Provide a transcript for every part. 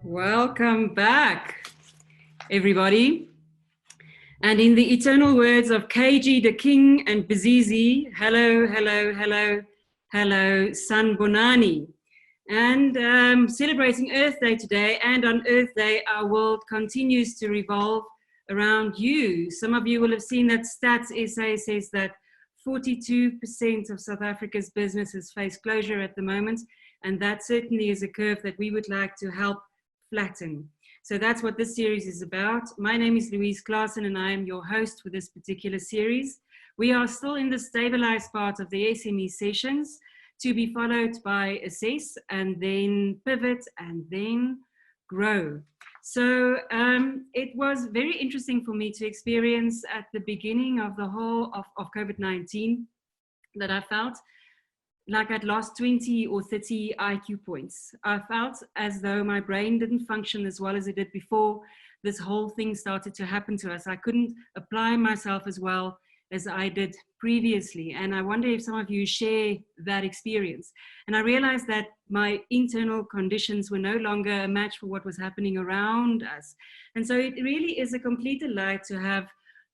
Welcome back, everybody. And in the eternal words of KG the King and Bizizi, hello, hello, hello, hello, Sanbonani. And celebrating Earth Day today, and on Earth Day, our world continues to revolve around you. Some of you will have seen that Stats SA says that 42% of South Africa's businesses face closure at the moment, and that certainly is a curve that we would like to help flatten. So that's what this series is about. My name is Louise Klaassen, and I am your host for this particular series. We are still in the stabilized part of the SME sessions, to be followed by assess, and then pivot, and then grow. So it was very interesting for me to experience at the beginning of the whole of COVID-19 that I felt like I'd lost 20 or 30 IQ points. I felt as though my brain didn't function as well as it did before this whole thing started to happen to us. I couldn't apply myself as well as I did previously. And I wonder if some of you share that experience. And I realized that my internal conditions were no longer a match for what was happening around us. And so it really is a complete delight to have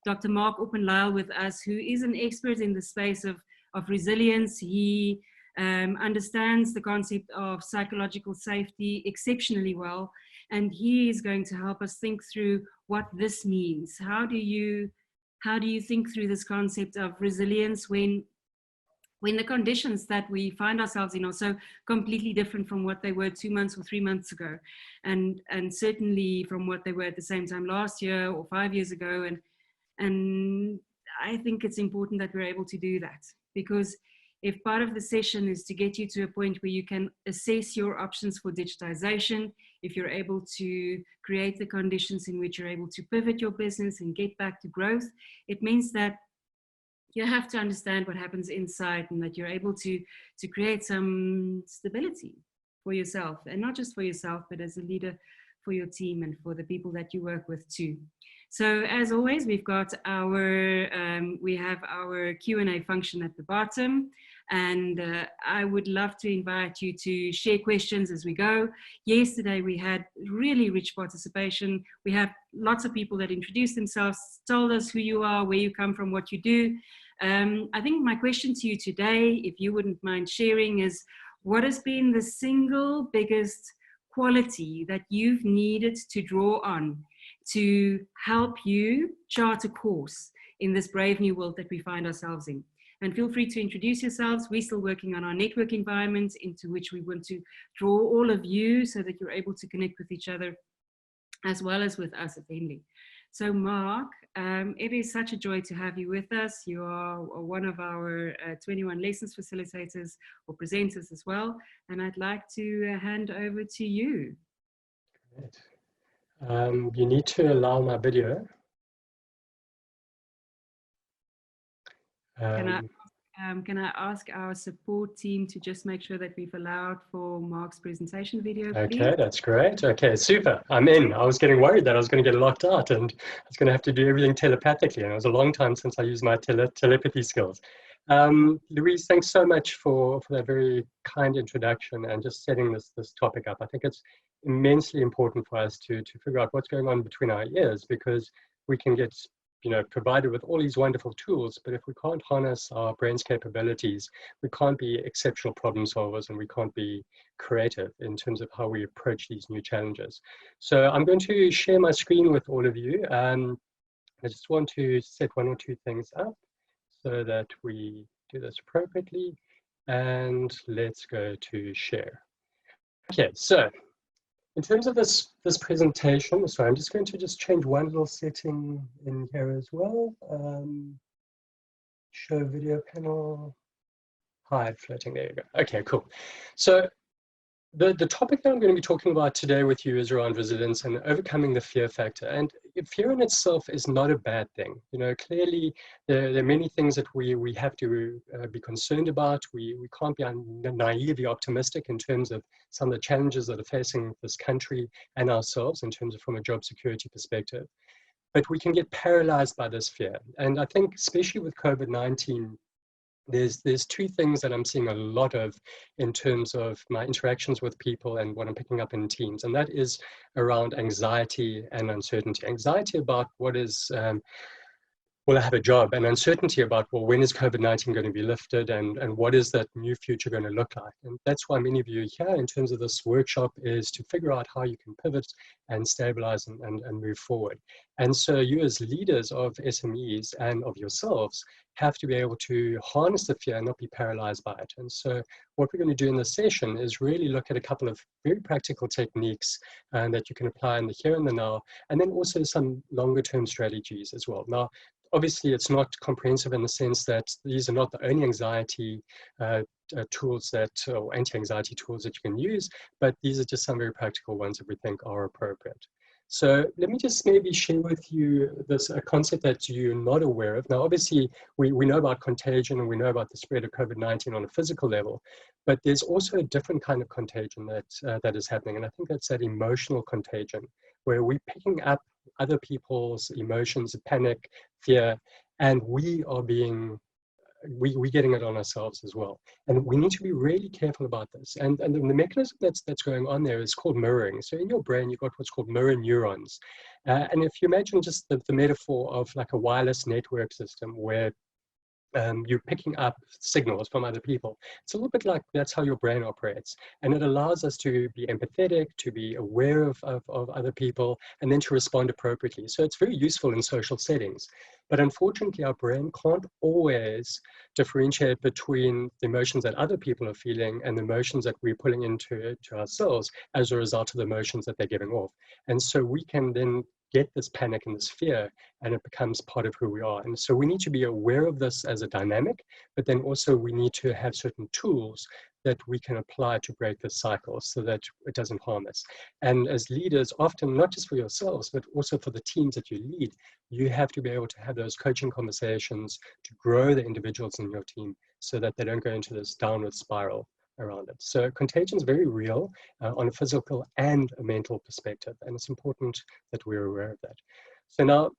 Dr. Mark Oppenlyle with us, who is an expert in the space of resilience. He understands the concept of psychological safety exceptionally well. And he is going to help us think through what this means. How do you think through this concept of resilience when the conditions that we find ourselves in are so completely different from what they were 2 months or 3 months ago, and certainly from what they were at the same time last year or 5 years ago. And I think it's important that we're able to do that, because if part of the session is to get you to a point where you can assess your options for digitization, if you're able to create the conditions in which you're able to pivot your business and get back to growth, it means that you have to understand what happens inside, and that you're able to create some stability for yourself, and not just for yourself, but as a leader for your team and for the people that you work with too. So as always, we've got we have our Q&A function at the bottom, and I would love to invite you to share questions as we go. Yesterday we had really rich participation. We have lots of people that introduced themselves, told us who you are, where you come from, what you do. I think my question to you today, if you wouldn't mind sharing, is what has been the single biggest quality that you've needed to draw on to help you chart a course in this brave new world that we find ourselves in? And feel free to introduce yourselves. We're still working on our network environment into which we want to draw all of you so that you're able to connect with each other as well as with us at Henley. So Mark, it is such a joy to have you with us. You are one of our 21 lessons facilitators or presenters as well. And I'd like to hand over to you. Great. You need to allow my video. Can I ask our support team to just make sure that we've allowed for Mark's presentation video, please? Okay, that's great. Okay, super. I'm in. I was getting worried that I was going to get locked out and I was going to have to do everything telepathically. And it was a long time since I used my telepathy skills. Louise, thanks so much for that very kind introduction and just setting this topic up. I think it's immensely important for us to figure out what's going on between our ears, because we can get provided with all these wonderful tools, but if we can't harness our brain's capabilities, we can't be exceptional problem solvers, and we can't be creative in terms of how we approach these new challenges. So I'm going to share my screen with all of you. I just want to set one or two things up so that we do this appropriately, and let's go to share. Okay, so in terms of this presentation, so I'm just going to change one little setting in here as well. Show video panel, hide floating, there you go. Okay, cool. So the topic that I'm going to be talking about today with you is around resilience and overcoming the fear factor. And fear in itself is not a bad thing. Clearly there are many things that we have to be concerned about. We can't be naively optimistic in terms of some of the challenges that are facing this country and ourselves in terms of from a job security perspective. But we can get paralyzed by this fear. And I think especially with COVID-19, there's two things that I'm seeing a lot of in terms of my interactions with people and what I'm picking up in teams, and that is around anxiety and uncertainty. Anxiety about what is will I have a job, and uncertainty about, well, when is COVID-19 going to be lifted, and what is that new future going to look like? And that's why many of you here in terms of this workshop is to figure out how you can pivot and stabilize and move forward. And so you as leaders of SMEs and of yourselves have to be able to harness the fear and not be paralyzed by it. And so what we're going to do in this session is really look at a couple of very practical techniques that you can apply in the here and the now, and then also some longer term strategies as well. Now, obviously, it's not comprehensive in the sense that these are not the only anxiety tools or anti-anxiety tools that you can use, but these are just some very practical ones that we think are appropriate. So let me just maybe share with you this concept that you're not aware of. Now, obviously, we know about contagion and we know about the spread of COVID-19 on a physical level, but there's also a different kind of contagion that is happening. And I think that's that emotional contagion, where we're picking up other people's emotions, panic, fear, and we are we're getting it on ourselves as well. And we need to be really careful about this. And the mechanism that's going on there is called mirroring. So in your brain, you've got what's called mirror neurons. And if you imagine just the metaphor of like a wireless network system where you're picking up signals from other people. It's a little bit like that's how your brain operates. And it allows us to be empathetic, to be aware of other people, and then to respond appropriately. So it's very useful in social settings. But unfortunately, our brain can't always differentiate between the emotions that other people are feeling and the emotions that we're pulling into ourselves as a result of the emotions that they're giving off. And so we can then get this panic and this fear, and it becomes part of who we are. And so we need to be aware of this as a dynamic, but then also we need to have certain tools that we can apply to break this cycle so that it doesn't harm us. And as leaders, often not just for yourselves, but also for the teams that you lead, you have to be able to have those coaching conversations to grow the individuals in your team so that they don't go into this downward spiral around it. So contagion is very real on a physical and a mental perspective, and it's important that we're aware of that. So now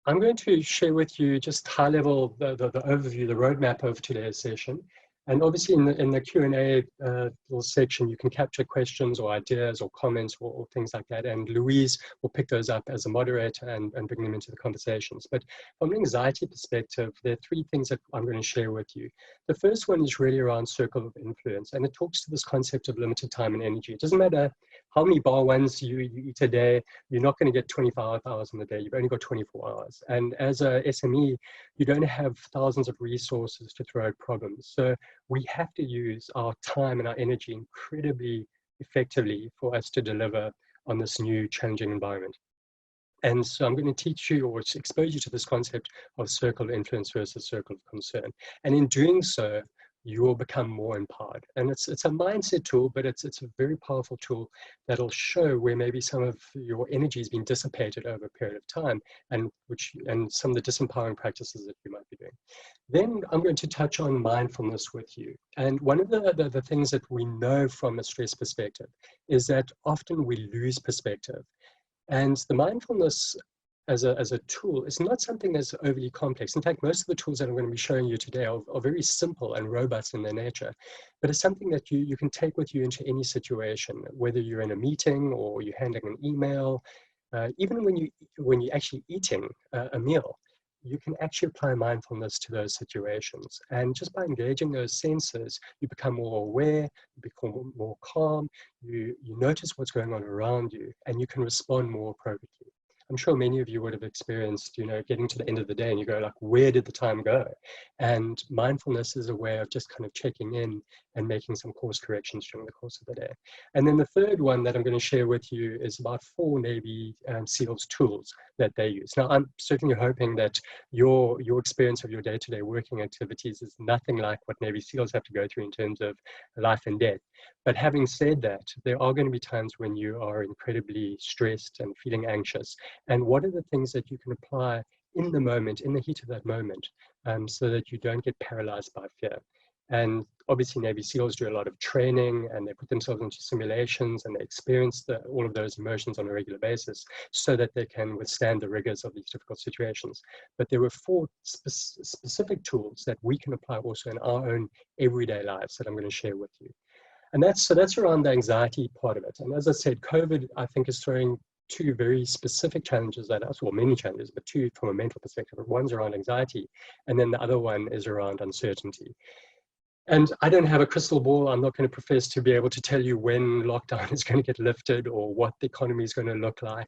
I'm going to share with you just high level the overview, the roadmap of today's session. And obviously in the Q&A little section, you can capture questions or ideas or comments or things like that. And Louise will pick those up as a moderator and bring them into the conversations. But from an anxiety perspective, there are three things that I'm going to share with you. The first one is really around circle of influence. And it talks to this concept of limited time and energy. It doesn't matter how many bar ones you eat a day, you're not going to get 25 hours in a day. You've only got 24 hours. And as a SME, you don't have thousands of resources to throw at problems. So we have to use our time and our energy incredibly effectively for us to deliver on this new challenging environment. And so I'm going to teach you or expose you to this concept of circle of influence versus circle of concern. And in doing so, you will become more empowered. And it's a mindset tool, but it's a very powerful tool that'll show where maybe some of your energy has been dissipated over a period of time and some of the disempowering practices that you might be doing. Then I'm going to touch on mindfulness with you. And one of the things that we know from a stress perspective is that often we lose perspective. And the mindfulness as a tool is not something that's overly complex. In fact, most of the tools that I'm going to be showing you today are very simple and robust in their nature, but it's something that you can take with you into any situation, whether you're in a meeting or you're handling an email, even when you're actually eating a meal, you can actually apply mindfulness to those situations. And just by engaging those senses, you become more aware, you become more calm, you notice what's going on around you, and you can respond more appropriately. I'm sure many of you would have experienced, getting to the end of the day and you go like, where did the time go? And mindfulness is a way of just kind of checking in and making some course corrections during the course of the day. And then the third one that I'm going to share with you is about 4 Navy SEALs tools that they use. Now, I'm certainly hoping that your experience of your day-to-day working activities is nothing like what Navy SEALs have to go through in terms of life and death. But having said that, there are going to be times when you are incredibly stressed and feeling anxious. And what are the things that you can apply in the moment, in the heat of that moment, so that you don't get paralyzed by fear? And obviously Navy SEALs do a lot of training, and they put themselves into simulations, and they experience all of those emotions on a regular basis so that they can withstand the rigors of these difficult situations. But there were 4 specific tools that we can apply also in our own everyday lives that I'm going to share with you. And that's around the anxiety part of it. And as I said, COVID, I think, is throwing 2 very specific challenges at us, well, many challenges, but 2 from a mental perspective. One's around anxiety, and then the other one is around uncertainty. And I don't have a crystal ball. I'm not going to profess to be able to tell you when lockdown is going to get lifted or what the economy is going to look like.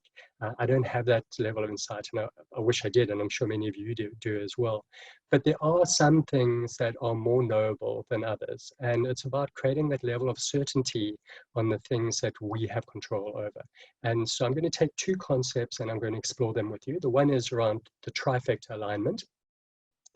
I don't have that level of insight, and I wish I did, and I'm sure many of you do as well. But there are some things that are more knowable than others, and it's about creating that level of certainty on the things that we have control over. And so I'm going to take 2 concepts and I'm going to explore them with you. The one is around the trifecta alignment.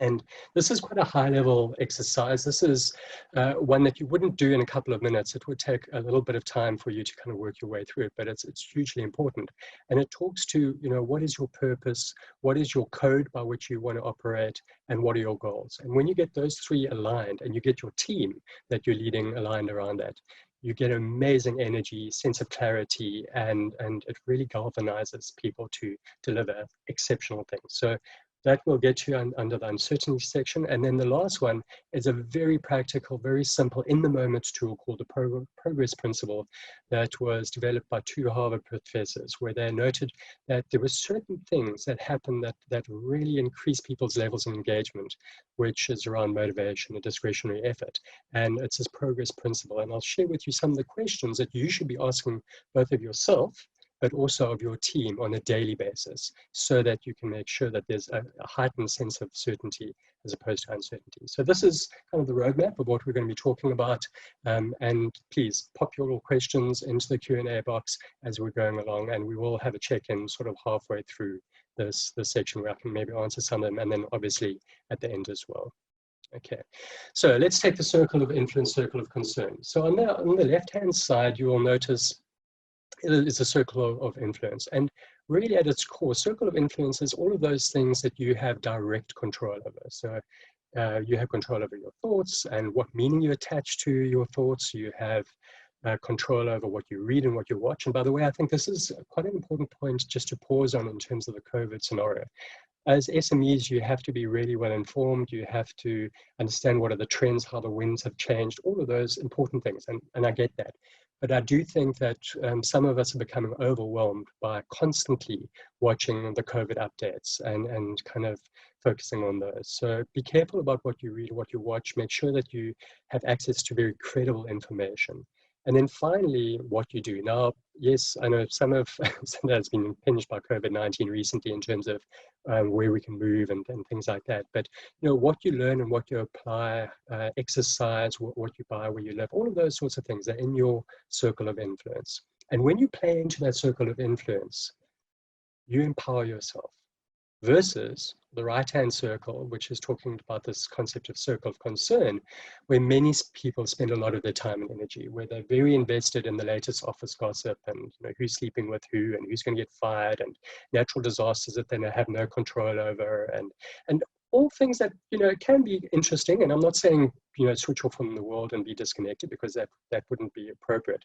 And this is quite a high-level exercise. This is one that you wouldn't do in a couple of minutes. It would take a little bit of time for you to kind of work your way through it, but it's hugely important. And it talks to, what is your purpose, what is your code by which you want to operate, and what are your goals? And when you get those 3 aligned, and you get your team that you're leading aligned around that, you get amazing energy, sense of clarity, and it really galvanizes people to deliver exceptional things. So that will get you under the uncertainty section. And then the last one is a very practical, very simple, in-the-moment tool called the progress principle that was developed by 2 Harvard professors, where they noted that there were certain things that happen that really increase people's levels of engagement, which is around motivation and discretionary effort. And it's this progress principle. And I'll share with you some of the questions that you should be asking both of yourself, but also of your team on a daily basis, so that you can make sure that there's a heightened sense of certainty as opposed to uncertainty. So this is kind of the roadmap of what we're going to be talking about. And please pop your little questions into the Q&A box as we're going along, and we will have a check-in sort of halfway through this section where I can maybe answer some of them, and then obviously at the end as well. Okay, so let's take the circle of influence, circle of concern. So on the left-hand side, you will notice it's a circle of influence. And really at its core, circle of influence is all of those things that you have direct control over. So you have control over your thoughts and what meaning you attach to your thoughts. You have control over what you read and what you watch. And by the way, I think this is quite an important point just to pause on in terms of the COVID scenario. As SMEs, you have to be really well informed. You have to understand what are the trends, how the winds have changed, all of those important things. And I get that. But I do think that some of us are becoming overwhelmed by constantly watching the COVID updates and kind of focusing on those. So be careful about what you read, what you watch. Make sure that you have access to very credible information. And then finally, what you do. Now, yes, I know some of that has been impinged by COVID-19 recently in terms of where we can move and things like that. But what you learn and what you apply, exercise, what you buy, where you live, all of those sorts of things are in your circle of influence. And when you play into that circle of influence, you empower yourself. Versus the right-hand circle, which is talking about this concept of circle of concern, where many people spend a lot of their time and energy, where they're very invested in the latest office gossip and who's sleeping with who and who's going to get fired and natural disasters that they have no control over and all things that can be interesting. And I'm not saying switch off from the world and be disconnected, because that wouldn't be appropriate.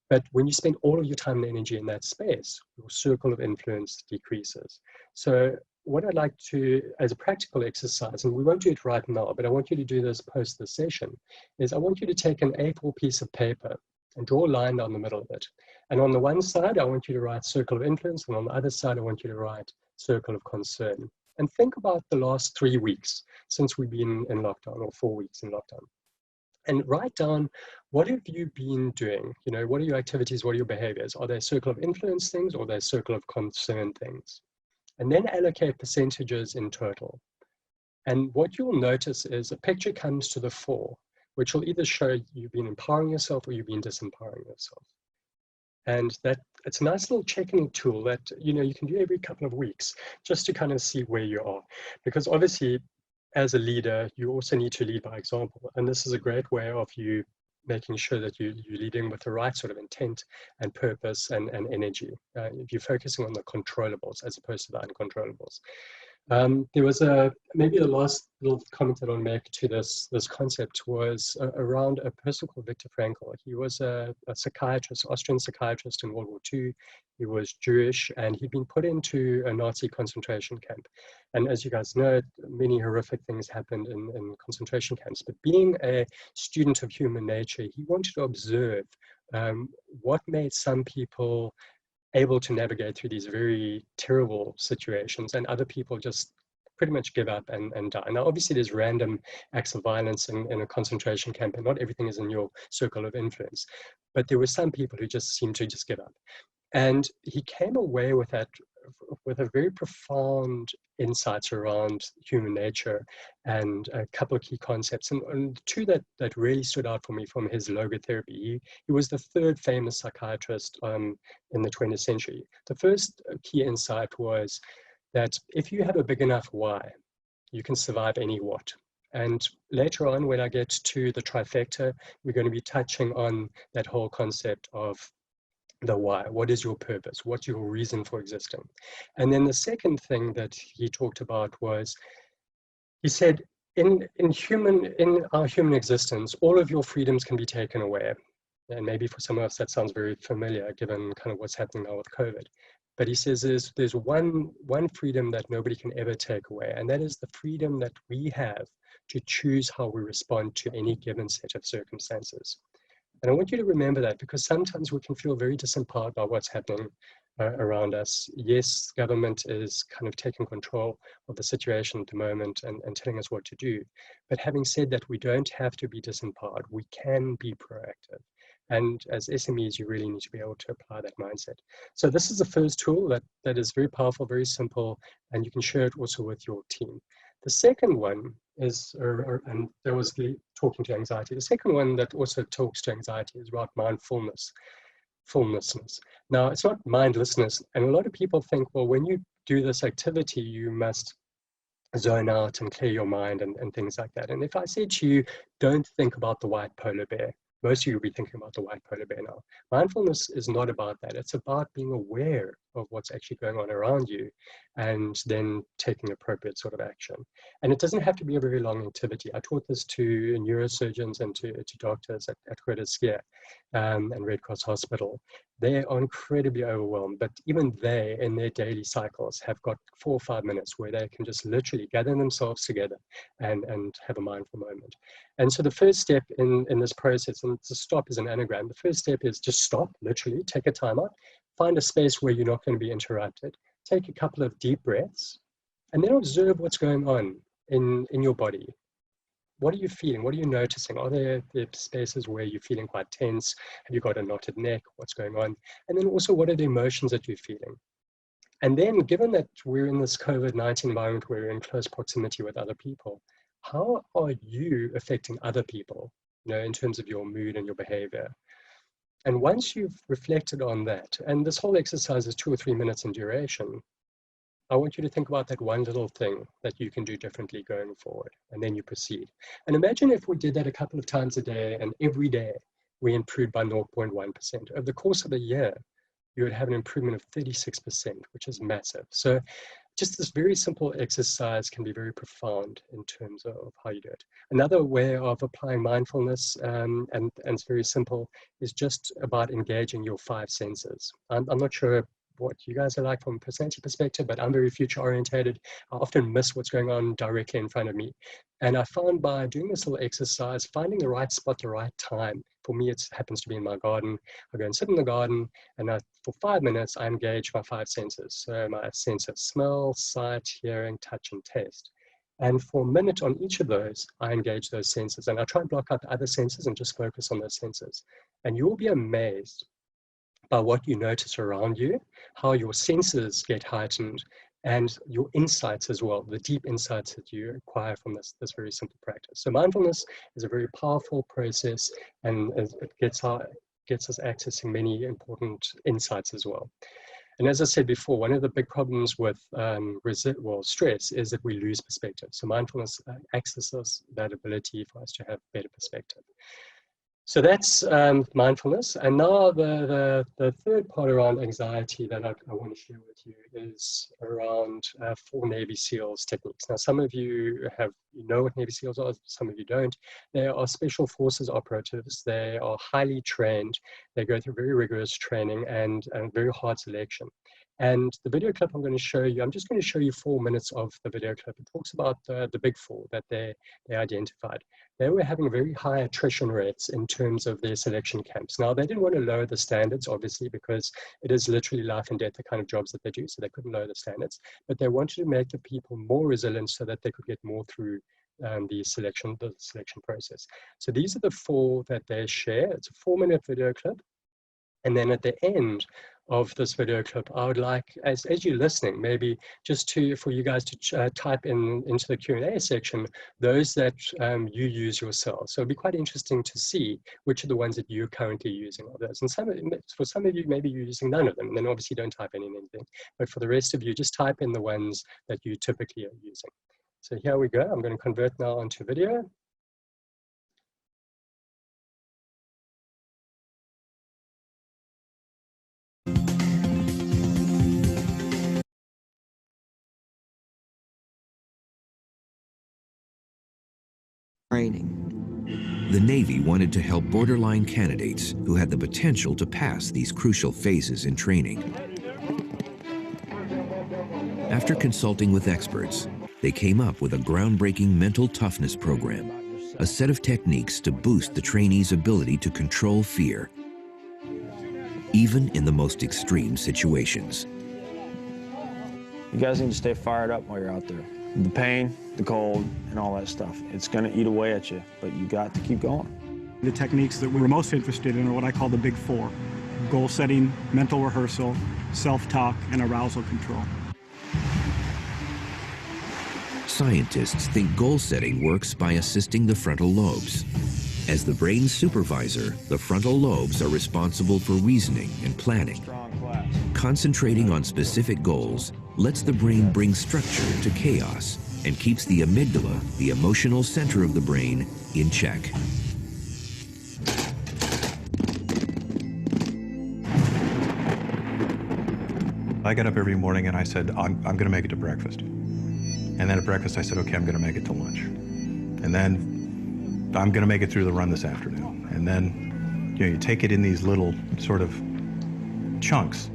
But when you spend all of your time and energy in that space, your circle of influence decreases. So what I'd like to, as a practical exercise, and we won't do it right now, but I want you to do this post this session, is I want you to take an A4 piece of paper and draw a line down the middle of it. And on the one side, I want you to write circle of influence, and on the other side, I want you to write circle of concern. And think about the last 3 weeks since we've been in lockdown, or 4 weeks in lockdown. And write down, what have you been doing? What are your activities? What are your behaviors? Are they circle of influence things, or are they circle of concern things? And then allocate percentages in total. And what you'll notice is a picture comes to the fore, which will either show you've been empowering yourself or you've been disempowering yourself. And that it's a nice little checking tool that you can do every couple of weeks, just to kind of see where you are. Because obviously, as a leader, you also need to lead by example. And this is a great way of you making sure that you're leading with the right sort of intent and purpose and energy. If you're focusing on the controllables as opposed to the uncontrollables. There was maybe the last little comment that I'll make to this concept was around a person called Viktor Frankl. He was a psychiatrist, Austrian psychiatrist in World War II. He was Jewish, and he'd been put into a Nazi concentration camp. And as you guys know, many horrific things happened in concentration camps. But being a student of human nature, he wanted to observe what made some people able to navigate through these very terrible situations, and other people just pretty much give up and die. Now, obviously, there's random acts of violence in a concentration camp, and not everything is in your circle of influence. But there were some people who just seemed to just give up. And he came away with that, with a very profound insights around human nature and a couple of key concepts. And two that really stood out for me from his logotherapy. He was the third famous psychiatrist in the 20th century. The first key insight was that if you have a big enough why, you can survive any what. And later on, when I get to the trifecta, we're going to be touching on that whole concept of the why. What is your purpose? What's your reason for existing? And then the second thing that he talked about was, he said, in our human existence, all of your freedoms can be taken away. And maybe for some of us that sounds very familiar, given kind of what's happening now with COVID. But he says there's one freedom that nobody can ever take away, and that is the freedom that we have to choose how we respond to any given set of circumstances. And I want you to remember that, because sometimes we can feel very disempowered by what's happening around us. Yes, government is kind of taking control of the situation at the moment and telling us what to do. But having said that, we don't have to be disempowered. We can be proactive. And as SMEs, you really need to be able to apply that mindset. So this is the first tool that is very powerful, very simple, and you can share it also with your team. The second one is, and there was the talking to anxiety. The second one that also talks to anxiety is about mindfulness. Now, it's not mindlessness. And a lot of people think, well, when you do this activity, you must zone out and clear your mind and things like that. And if I said to you, don't think about the white polar bear, most of you will be thinking about the white polar bear now. Mindfulness is not about that. It's about being aware of what's actually going on around you and then taking appropriate sort of action. And it doesn't have to be a very long activity. I taught this to neurosurgeons and to doctors at Greta Skier and Red Cross Hospital. They are incredibly overwhelmed, but even they, in their daily cycles, have got 4 or 5 minutes where they can just literally gather themselves together and have a mindful moment. And so the first step in this process, and to stop is an anagram, the first step is just stop, literally, take a time out, find a space where you're not going to be interrupted, take a couple of deep breaths, and then observe what's going on in your body. What are you feeling? What are you noticing? Are there spaces where you're feeling quite tense? Have you got a knotted neck? What's going on? And then also, what are the emotions that you're feeling? And then, given that we're in this COVID-19 environment where we're in close proximity with other people, how are you affecting other people, in terms of your mood and your behavior? And once you've reflected on that, and this whole exercise is 2 or 3 minutes in duration, I want you to think about that one little thing that you can do differently going forward, and then you proceed. And imagine if we did that a couple of times a day, and every day we improved by 0.1%. Over the course of a year, you would have an improvement of 36%, which is massive. So just this very simple exercise can be very profound in terms of how you do it. Another way of applying mindfulness, and it's very simple, is just about engaging your 5 senses. I'm not sure what you guys are like from a personality perspective, but I'm very future orientated. I often miss what's going on directly in front of me. And I found by doing this little exercise, finding the right spot, the right time, for me, it happens to be in my garden. I go and sit in the garden, and for 5 minutes, I engage my 5 senses. So my sense of smell, sight, hearing, touch, and taste. And for a minute on each of those, I engage those senses. And I try and block out the other senses and just focus on those senses. And you'll be amazed by what you notice around you, how your senses get heightened, and your insights as well, the deep insights that you acquire from this very simple practice. So mindfulness is a very powerful process, and it gets us accessing many important insights as well. And as I said before, one of the big problems with stress is that we lose perspective. So mindfulness accesses that ability for us to have better perspective. So that's mindfulness. And now the third part around anxiety that I want to share with you is around 4 Navy SEALs techniques. Now, some of you know what Navy SEALs are, some of you don't. They are special forces operatives. They are highly trained. They go through very rigorous training and very hard selection. And the video clip I'm going to show you, I'm just going to show you 4 minutes of the video clip. It talks about the big 4 that they identified. They were having very high attrition rates in terms of their selection camps. Now, they didn't want to lower the standards, obviously, because it is literally life and death, the kind of jobs that they do, so they couldn't lower the standards. But they wanted to make the people more resilient so that they could get more through the selection process. So these are the 4 that they share. It's a 4-minute video clip. And then at the end of this video clip, I would like, as you're listening, maybe just for you guys to type into the Q&A section those that you use yourselves. So it'd be quite interesting to see which are the ones that you're currently using of those. And for some of you, maybe you're using none of them, and then obviously don't type in anything. But for the rest of you, just type in the ones that you typically are using. So here we go. I'm going to convert now onto video. Training. The Navy wanted to help borderline candidates who had the potential to pass these crucial phases in training. After consulting with experts, they came up with a groundbreaking mental toughness program, a set of techniques to boost the trainees' ability to control fear, even in the most extreme situations. You guys need to stay fired up while you're out there. The pain, the cold, and all that stuff. It's going to eat away at you, but you got to keep going. The techniques that we're most interested in are what I call the big 4. Goal setting, mental rehearsal, self-talk, and arousal control. Scientists think goal setting works by assisting the frontal lobes. As the brain's supervisor, the frontal lobes are responsible for reasoning and planning. Concentrating on specific goals lets the brain bring structure to chaos and keeps the amygdala, the emotional center of the brain, in check. I got up every morning and I said, I'm going to make it to breakfast. And then at breakfast I said, okay, I'm going to make it to lunch. And then I'm going to make it through the run this afternoon. And then, you take it in these little sort of chunks.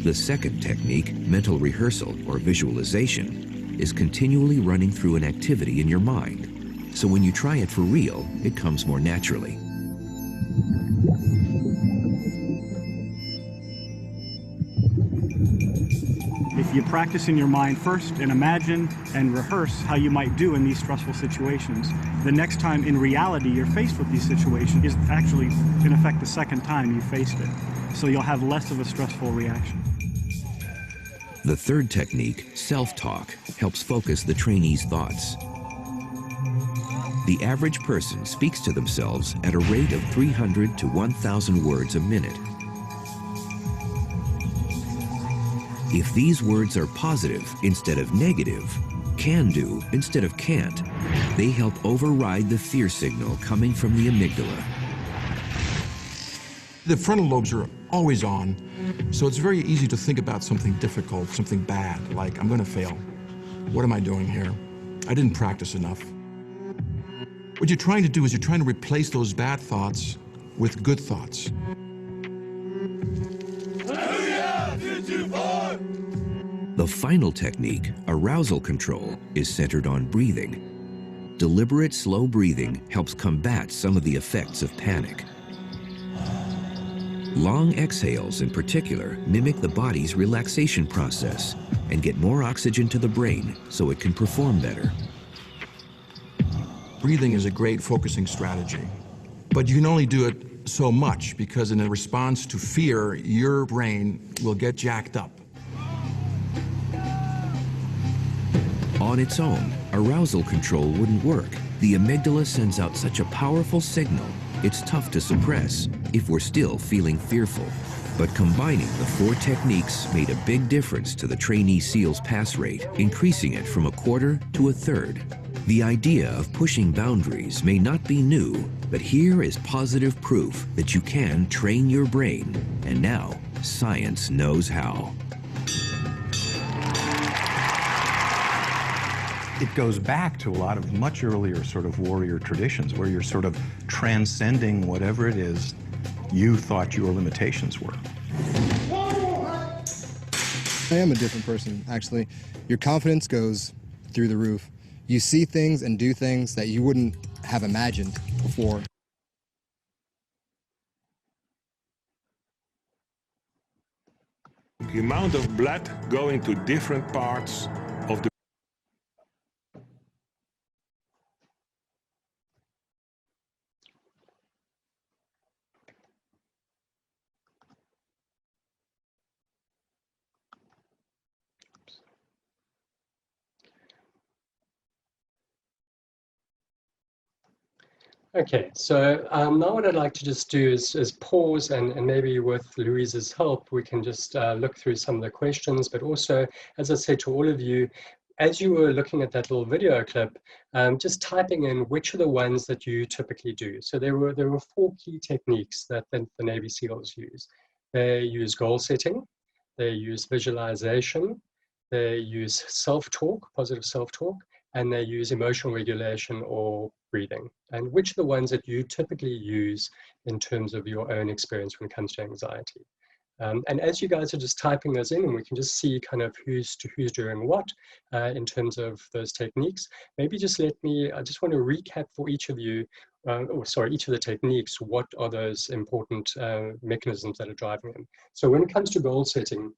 The second technique, mental rehearsal or visualization, is continually running through an activity in your mind. So when you try it for real, it comes more naturally. If you practice in your mind first and imagine and rehearse how you might do in these stressful situations, the next time in reality you're faced with these situations is actually, in effect, the second time you faced it. So you'll have less of a stressful reaction. The third technique, self-talk, helps focus the trainee's thoughts. The average person speaks to themselves at a rate of 300 to 1,000 words a minute. If these words are positive instead of negative, can do instead of can't, they help override the fear signal coming from the amygdala. The frontal lobes are always on, so it's very easy to think about something difficult, something bad, like, I'm going to fail. What am I doing here? I didn't practice enough. What you're trying to do is you're trying to replace those bad thoughts with good thoughts. The final technique, arousal control, is centered on breathing. Deliberate, slow breathing helps combat some of the effects of panic. Long exhales, in particular, mimic the body's relaxation process and get more oxygen to the brain so it can perform better. Breathing is a great focusing strategy, but you can only do it so much because in a response to fear, your brain will get jacked up. On its own, arousal control wouldn't work. The amygdala sends out such a powerful signal, it's tough to suppress if we're still feeling fearful. But combining the 4 techniques made a big difference to the trainee SEAL's pass rate, increasing it from 1/4 to 1/3. The idea of pushing boundaries may not be new, but here is positive proof that you can train your brain, and now science knows how. It goes back to a lot of much earlier sort of warrior traditions where you're sort of transcending whatever it is you thought your limitations were. I am a different person, actually. Your confidence goes through the roof. You see things and do things that you wouldn't have imagined before. The amount of blood going to different parts of the Okay, so now what I'd like to just do is pause and maybe with Louise's help, we can just look through some of the questions, but also, as I said to all of you, as you were looking at that little video clip, just typing in which are the ones that you typically do. So there were 4 key techniques that the Navy SEALs use. They use goal setting, they use visualization, they use self-talk, positive self-talk, and they use emotional regulation or breathing. And which are the ones that you typically use in terms of your own experience when it comes to anxiety? And as you guys are just typing those in, and we can just see kind of who's doing what in terms of those techniques, maybe just I just want to recap for each of you, each of the techniques, what are those important mechanisms that are driving them. So when it comes to goal setting,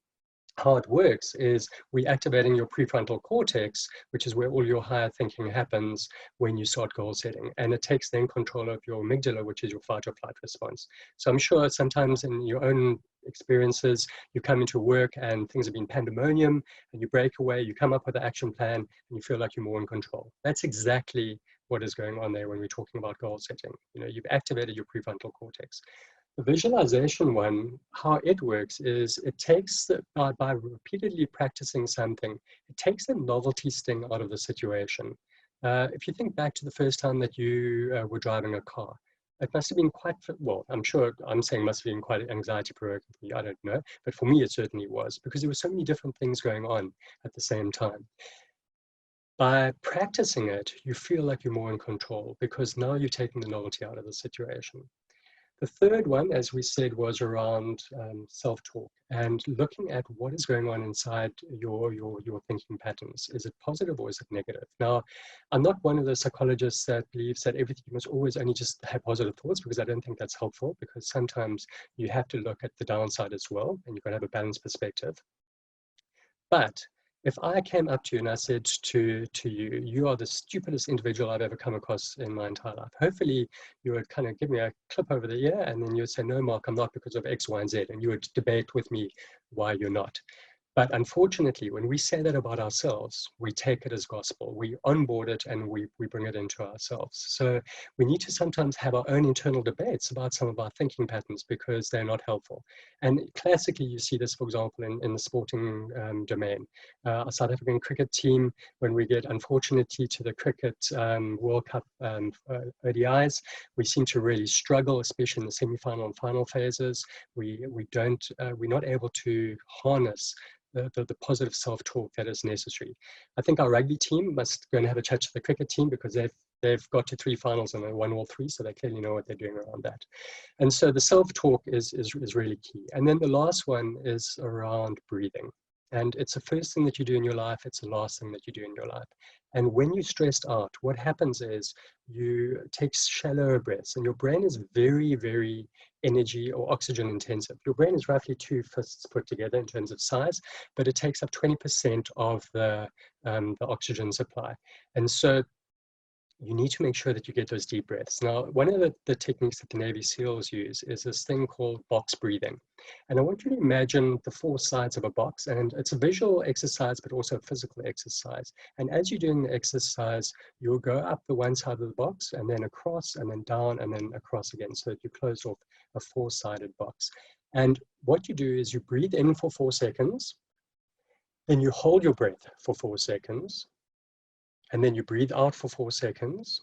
how it works is we activating your prefrontal cortex, which is where all your higher thinking happens when you start goal setting. And it takes then control of your amygdala, which is your fight or flight response. So I'm sure sometimes in your own experiences, you come into work and things have been pandemonium and you break away, you come up with an action plan and you feel like you're more in control. That's exactly what is going on there when we're talking about goal setting. You know, you've activated your prefrontal cortex. The visualization one, how it works is it takes, by repeatedly practicing something, it takes the novelty sting out of the situation. If you think back to the first time that you were driving a car, it must have been quite, well, I'm sure I'm saying must have been quite anxiety provoking for you, I don't know, but for me it certainly was, because there were so many different things going on at the same time. By practicing it, you feel like you're more in control because now you're taking the novelty out of the situation. The third one, as we said, was around self-talk and looking at what is going on inside your thinking patterns. Is it positive or is it negative? Now, I'm not one of the psychologists that believes that everything must always only just have positive thoughts, because I don't think that's helpful, because sometimes you have to look at the downside as well, and you've got to have a balanced perspective. But if I came up to you and I said to you, you are the stupidest individual I've ever come across in my entire life, hopefully you would kind of give me a clip over the ear and then you'd say, no, Mark, I'm not because of X, Y, and Z. And you would debate with me why you're not. But unfortunately, when we say that about ourselves, we take it as gospel. We onboard it and we bring it into ourselves. So we need to sometimes have our own internal debates about some of our thinking patterns because they're not helpful. And classically, you see this, for example, in the sporting domain. Our South African cricket team, when we get, unfortunately, to the cricket World Cup ODIs, we seem to really struggle, especially in the semi-final and final phases. We're not able to harness the positive self-talk that is necessary. I think our rugby team must go and have a chat to the cricket team because they've got to 3 finals and they won all 3, so they clearly know what they're doing around that. And so the self-talk is really key. And then the last one is around breathing. And it's the first thing that you do in your life, it's the last thing that you do in your life. And when you're stressed out, what happens is you take shallower breaths, and your brain is very, very energy or oxygen intensive. Your brain is roughly 2 fists put together in terms of size, but it takes up 20% of the oxygen supply. And so you need to make sure that you get those deep breaths. Now, one of the techniques that the Navy SEALs use is this thing called box breathing. And I want you to imagine the 4 sides of a box, and it's a visual exercise, but also a physical exercise. And as you're doing the exercise, you'll go up the one side of the box and then across and then down and then across again, so that you close off a 4-sided box. And what you do is you breathe in for 4 seconds, then you hold your breath for 4 seconds, and then you breathe out for 4 seconds,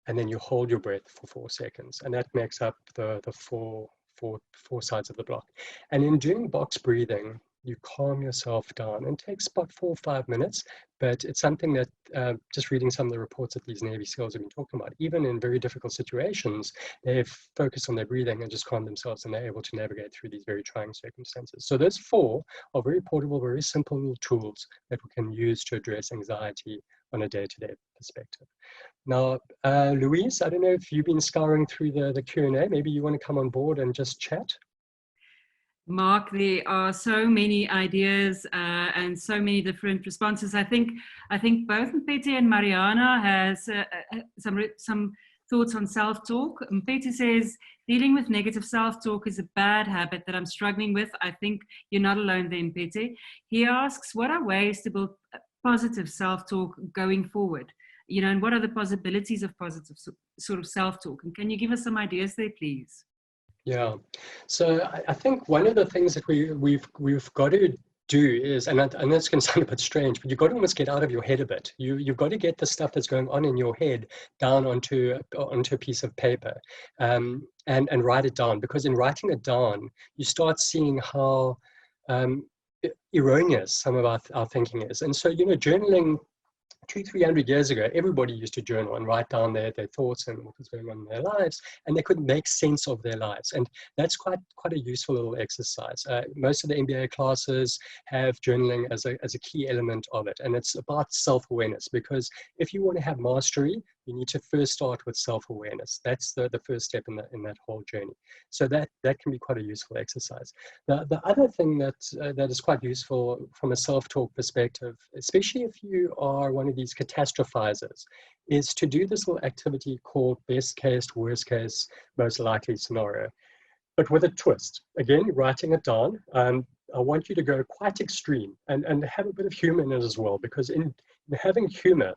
and then you hold your breath for 4 seconds, and that makes up the four sides of the block. And in doing box breathing, you calm yourself down, and it takes about 4 or 5 minutes, but it's something that just reading some of the reports that these Navy SEALs have been talking about, even in very difficult situations, they've focused on their breathing and just calmed themselves, and they're able to navigate through these very trying circumstances. So those 4 are very portable, very simple little tools that we can use to address anxiety on a day-to-day perspective. Now, Louise, I don't know if you've been scouring through the Q&A. Maybe you want to come on board and just chat? Mark, there are so many ideas and so many different responses. I think both Mpete and Mariana has some thoughts on self-talk. Mpete says, dealing with negative self-talk is a bad habit that I'm struggling with. I think you're not alone there, Mpete. He asks, what are ways to build positive self-talk going forward? You know, and what are the possibilities of positive sort of self-talk? And can you give us some ideas there, please? Yeah, so I think one of the things that we've got to do is, and that's going to sound a bit strange, but you've got to almost get out of your head a bit. You've got to get the stuff that's going on in your head down onto a piece of paper, and write it down. Because in writing it down, you start seeing how erroneous some of our thinking is. And so, you know, journaling 200-300 years ago, everybody used to journal and write down their thoughts and what was going on in their lives, and they could make sense of their lives. And that's quite a useful little exercise. Most of the MBA classes have journaling as a key element of it, and it's about self-awareness, because if you want to have mastery, you need to first start with self-awareness. That's the first step in that whole journey. So that can be quite a useful exercise. The other thing that is quite useful from a self-talk perspective, especially if you are one of these catastrophizers, is to do this little activity called best case, worst case, most likely scenario, but with a twist. Again, writing it down. I want you to go quite extreme and have a bit of humor in it as well, because in having humor,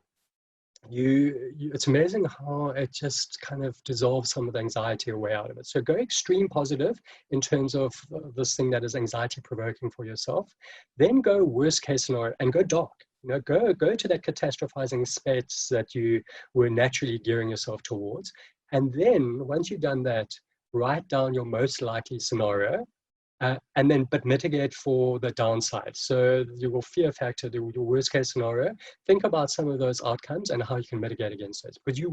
it's amazing how it just kind of dissolves some of the anxiety away out of it. So go extreme positive in terms of this thing that is anxiety provoking for yourself, then go worst case scenario and go dark. You know, go to that catastrophizing space that you were naturally gearing yourself towards. And then once you've done that, write down your most likely scenario, and then but mitigate for the downside. So your fear factor, your worst case scenario, think about some of those outcomes and how you can mitigate against those. But you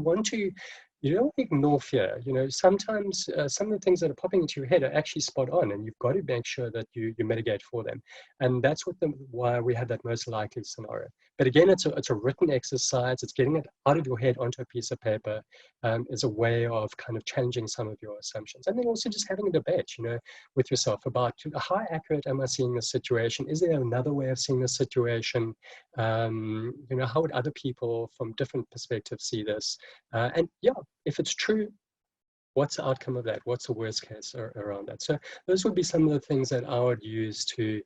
don't ignore fear. You know, sometimes some of the things that are popping into your head are actually spot on, and you've got to make sure that you mitigate for them. And that's why we have that most likely scenario. But again, it's a written exercise. It's getting it out of your head onto a piece of paper. Is a way of kind of challenging some of your assumptions. And then also just having a debate, you know, with yourself about how accurate am I seeing this situation? Is there another way of seeing this situation? You know, how would other people from different perspectives see this? And yeah, if it's true, what's the outcome of that? What's the worst case around that? So those would be some of the things that I would use to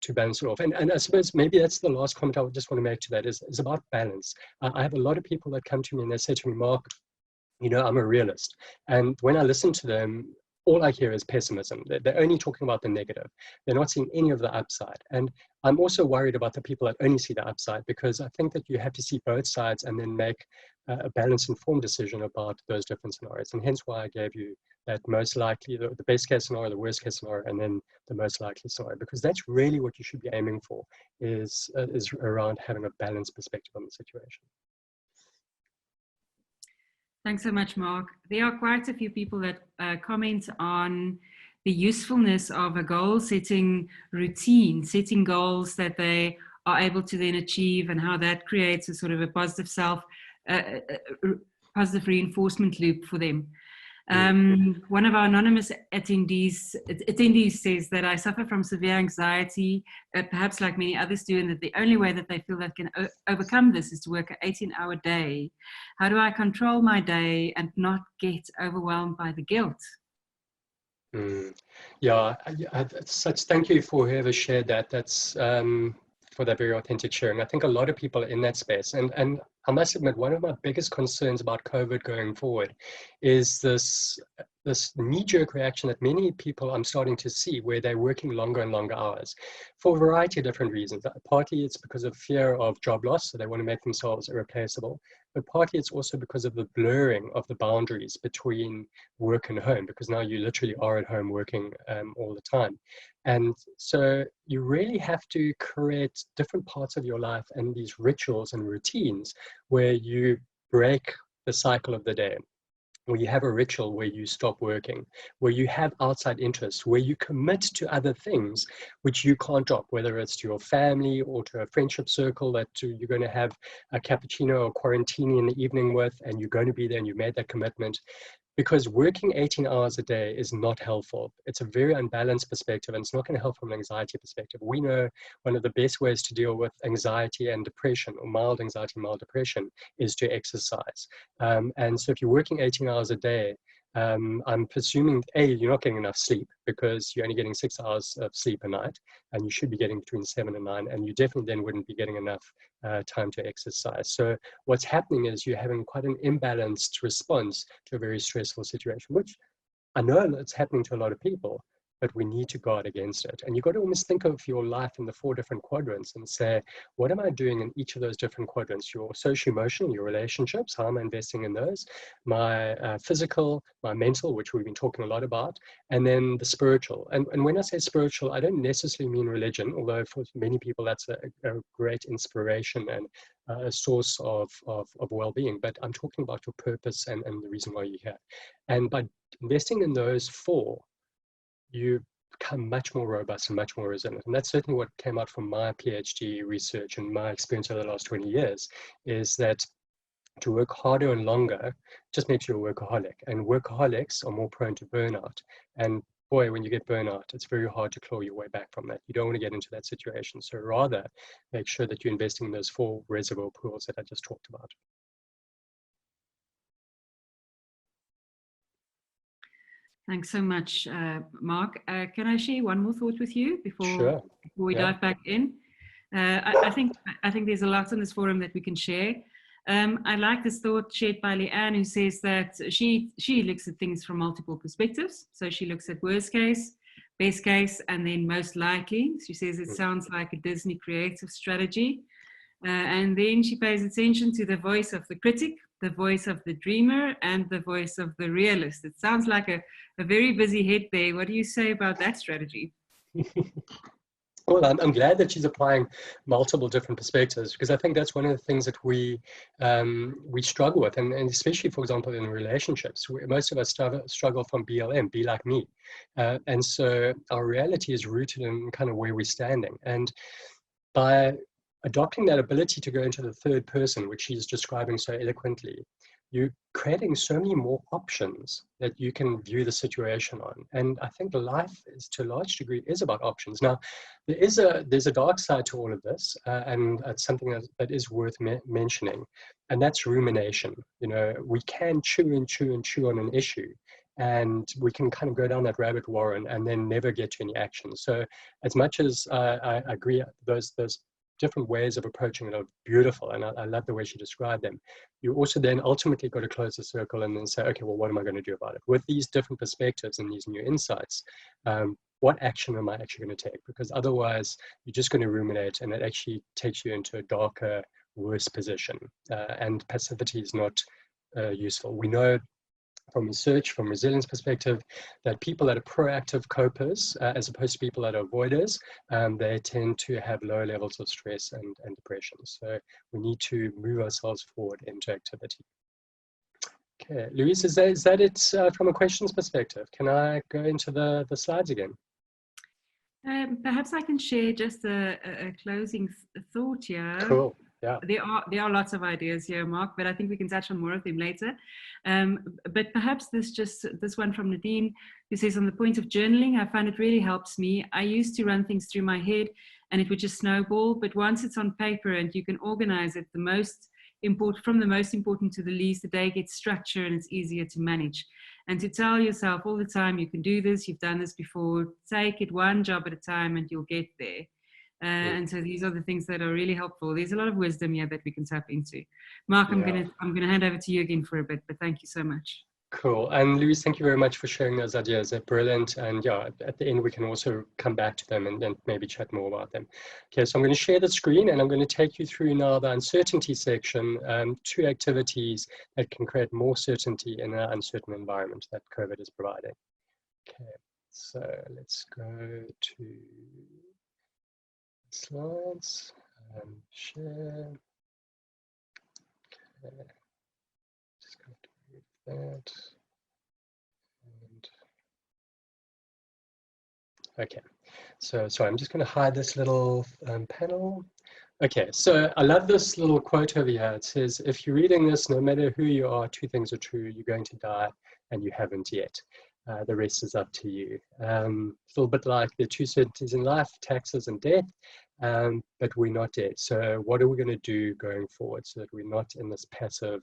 balance it off. And I suppose maybe that's the last comment I would just want to make to that is about balance. I have a lot of people that come to me and they say to me, Mark, you know, I'm a realist. And when I listen to them, all I hear is pessimism. They're only talking about the negative. They're not seeing any of the upside. And I'm also worried about the people that only see the upside, because I think that you have to see both sides and then make a balanced, informed decision about those different scenarios. And hence why I gave you that most likely, the best case scenario, the worst case scenario, and then the most likely scenario, because that's really what you should be aiming for, is around having a balanced perspective on the situation. Thanks so much, Mark. There are quite a few people that comment on the usefulness of a goal-setting routine, setting goals that they are able to then achieve, and how that creates a sort of a positive positive reinforcement loop for them. One of our anonymous attendees says that I suffer from severe anxiety, perhaps like many others do, and that the only way that they feel they can overcome this is to work an 18-hour day. How do I control my day and not get overwhelmed by the guilt? Yeah, thank you for whoever shared that. That's for that very authentic sharing. I think a lot of people are in that space. And I must admit, one of my biggest concerns about COVID going forward is this knee-jerk reaction that many people I'm starting to see, where they're working longer and longer hours for a variety of different reasons. Partly it's because of fear of job loss, so they want to make themselves irreplaceable. But partly it's also because of the blurring of the boundaries between work and home, because now you literally are at home working all the time. And so you really have to create different parts of your life and these rituals and routines where you break the cycle of the day, where you have a ritual where you stop working, where you have outside interests, where you commit to other things which you can't drop, whether it's to your family or to a friendship circle that you're going to have a cappuccino or quarantini in the evening with, and you're going to be there and you made that commitment. Because working 18 hours a day is not helpful. It's a very unbalanced perspective, and it's not going to help from an anxiety perspective. We know one of the best ways to deal with anxiety and depression, or mild anxiety, mild depression, is to exercise. And so if you're working 18 hours a day, I'm presuming, A, you're not getting enough sleep because you're only getting 6 hours of sleep a night, and you should be getting between 7 and 9, and you definitely then wouldn't be getting enough time to exercise. So what's happening is you're having quite an imbalanced response to a very stressful situation, which I know that's happening to a lot of people, but we need to guard against it. And you've got to almost think of your life in the 4 different quadrants and say, what am I doing in each of those different quadrants? Your socio-emotional, your relationships, how am I investing in those? My physical, my mental, which we've been talking a lot about, and then the spiritual. And when I say spiritual, I don't necessarily mean religion, although for many people that's a great inspiration and a source of well-being. But I'm talking about your purpose and the reason why you're here. And by investing in those 4, you become much more robust and much more resilient. And that's certainly what came out from my PhD research and my experience over the last 20 years, is that to work harder and longer just makes you a workaholic. And workaholics are more prone to burnout. And boy, when you get burnout, it's very hard to claw your way back from that. You don't want to get into that situation. So rather, make sure that you're investing in those 4 reservoir pools that I just talked about. Thanks so much, Mark. Can I share one more thought with you before we dive back in? I think there's a lot in this forum that we can share. I like this thought shared by Leanne, who says that she looks at things from multiple perspectives. So she looks at worst case, best case, and then most likely. She says it sounds like a Disney creative strategy. And then she pays attention to the voice of the critic, the voice of the dreamer, and the voice of the realist. It sounds like a very busy head there. What do you say about that strategy? Well, I'm glad that she's applying multiple different perspectives, because I think that's one of the things that we struggle with, and especially, for example, in relationships. Most of us struggle from BLM, be like me. And so our reality is rooted in kind of where we're standing. And by adopting that ability to go into the third person, which she's describing so eloquently, you're creating so many more options that you can view the situation on. And I think life is, to a large degree, is about options. Now, there's a dark side to all of this, and it's something that is worth mentioning, and that's rumination. You know, we can chew and chew and chew on an issue, and we can kind of go down that rabbit warren and then never get to any action. So as much as I agree, those different ways of approaching it are beautiful, and I love the way she described them. You also then ultimately got to close the circle and then say, okay, well, what am I going to do about it? With these different perspectives and these new insights, what action am I actually going to take? Because otherwise, you're just going to ruminate, and it actually takes you into a darker, worse position. And passivity is not useful. We know from research, from resilience perspective, that people that are proactive copers, as opposed to people that are avoiders, they tend to have low levels of stress and depression. So we need to move ourselves forward into activity. Okay, Louise, is that it from a questions perspective? Can I go into the slides again? Perhaps I can share just a closing thought here. Cool. Yeah. There are lots of ideas here, Mark, but I think we can touch on more of them later. But perhaps this one from Nadine, who says, on the point of journaling, I find it really helps me. I used to run things through my head and it would just snowball, but once it's on paper and you can organize it, from the most important to the least, the day gets structure and it's easier to manage. And to tell yourself all the time, you can do this, you've done this before, take it one job at a time and you'll get there. And so these are the things that are really helpful. There's a lot of wisdom here that we can tap into. Mark, I'm gonna hand over to you again for a bit, but thank you so much. Cool. And Louise, thank you very much for sharing those ideas. They're brilliant. And yeah, at the end, we can also come back to them and maybe chat more about them. Okay, so I'm going to share the screen and I'm going to take you through now the uncertainty section, 2 activities that can create more certainty in an uncertain environment that COVID is providing. Okay, so let's go to slides and share. Okay. Just going to move that. And okay, so I'm just going to hide this little panel. Okay, so I love this little quote over here. It says, if you're reading this, no matter who you are, 2 things are true. You're going to die and you haven't yet. The rest is up to you. It's a little bit like the 2 certainties in life, taxes and death, but we're not dead. So what are we going to do going forward so that we're not in this passive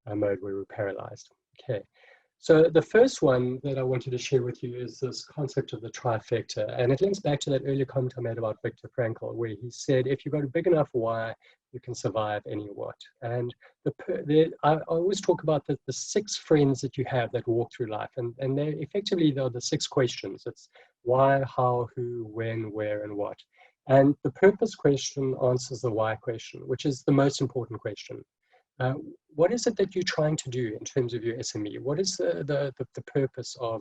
mode where we're paralyzed? Okay. So the first one that I wanted to share with you is this concept of the trifecta. And it links back to that earlier comment I made about Viktor Frankl, where he said, if you've got a big enough why, you can survive any what. And I always talk about the 6 friends that you have that walk through life. And they're the 6 questions. It's why, how, who, when, where, and what. And the purpose question answers the why question, which is the most important question. What is it that you're trying to do in terms of your SME? What is the purpose of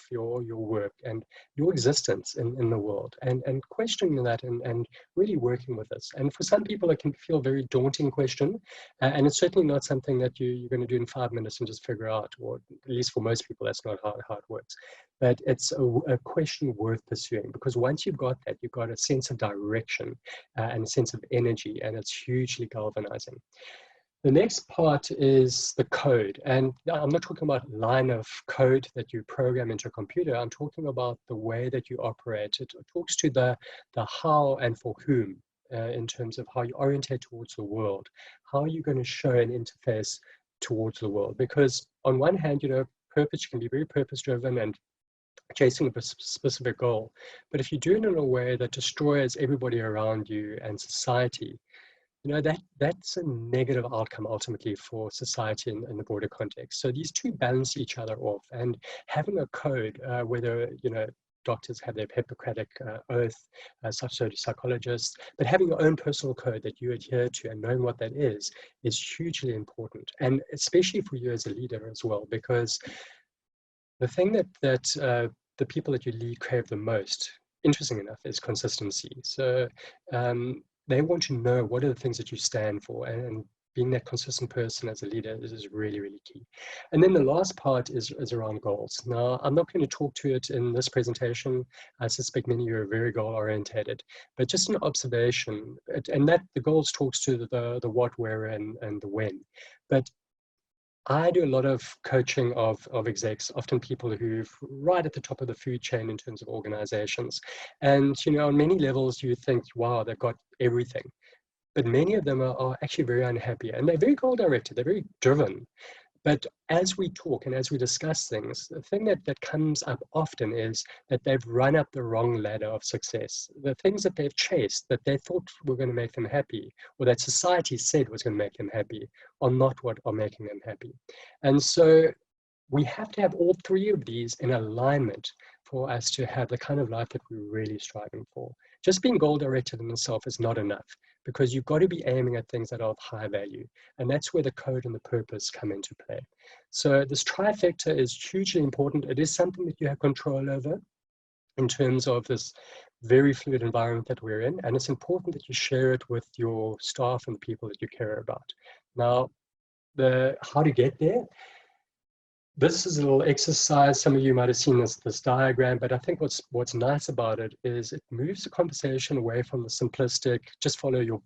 your work and your existence in the world? And questioning that and really working with this. And for some people, it can feel a very daunting question. And it's certainly not something that you're going to do in 5 minutes and just figure out, or at least for most people, that's not how it works. But it's a question worth pursuing, because once you've got that, you've got a sense of direction and a sense of energy, and it's hugely galvanizing. The next part is the code. And I'm not talking about line of code that you program into a computer. I'm talking about the way that you operate. It talks to the how and for whom in terms of how you orientate towards the world. How are you going to show an interface towards the world? Because on one hand, purpose can be very purpose-driven and chasing a specific goal. But if you do it in a way that destroys everybody around you and society, that's a negative outcome ultimately for society in the broader context. So these 2 balance each other off, and having a code, whether doctors have their Hippocratic oath, such so do psychologists, but having your own personal code that you adhere to and knowing what that is hugely important, and especially for you as a leader as well, because the thing that the people that you lead crave the most, interesting enough, is consistency. So they want to know what are the things that you stand for, and being that consistent person as a leader is really, really key. And then the last part is around goals. Now, I'm not going to talk to it in this presentation. I suspect many of you are very goal orientated, but just an observation, and that the goals talks to the what, where, and the when. But I do a lot of coaching of execs, often people who've right at the top of the food chain in terms of organizations. And, on many levels, you think, wow, they've got everything. But many of them are actually very unhappy, and they're very goal-directed, they're very driven. But as we talk and as we discuss things, the thing that comes up often is that they've run up the wrong ladder of success. The things that they've chased, that they thought were going to make them happy, or that society said was going to make them happy, are not what are making them happy. And so we have to have all 3 of these in alignment for us to have the kind of life that we're really striving for. Just being goal-directed in itself is not enough, because you've got to be aiming at things that are of high value. And that's where the code and the purpose come into play. So this trifecta is hugely important. It is something that you have control over in terms of this very fluid environment that we're in. And it's important that you share it with your staff and the people that you care about. Now, how to get there. This is a little exercise. Some of you might have seen this diagram, but I think what's nice about it is it moves the conversation away from the simplistic, just follow your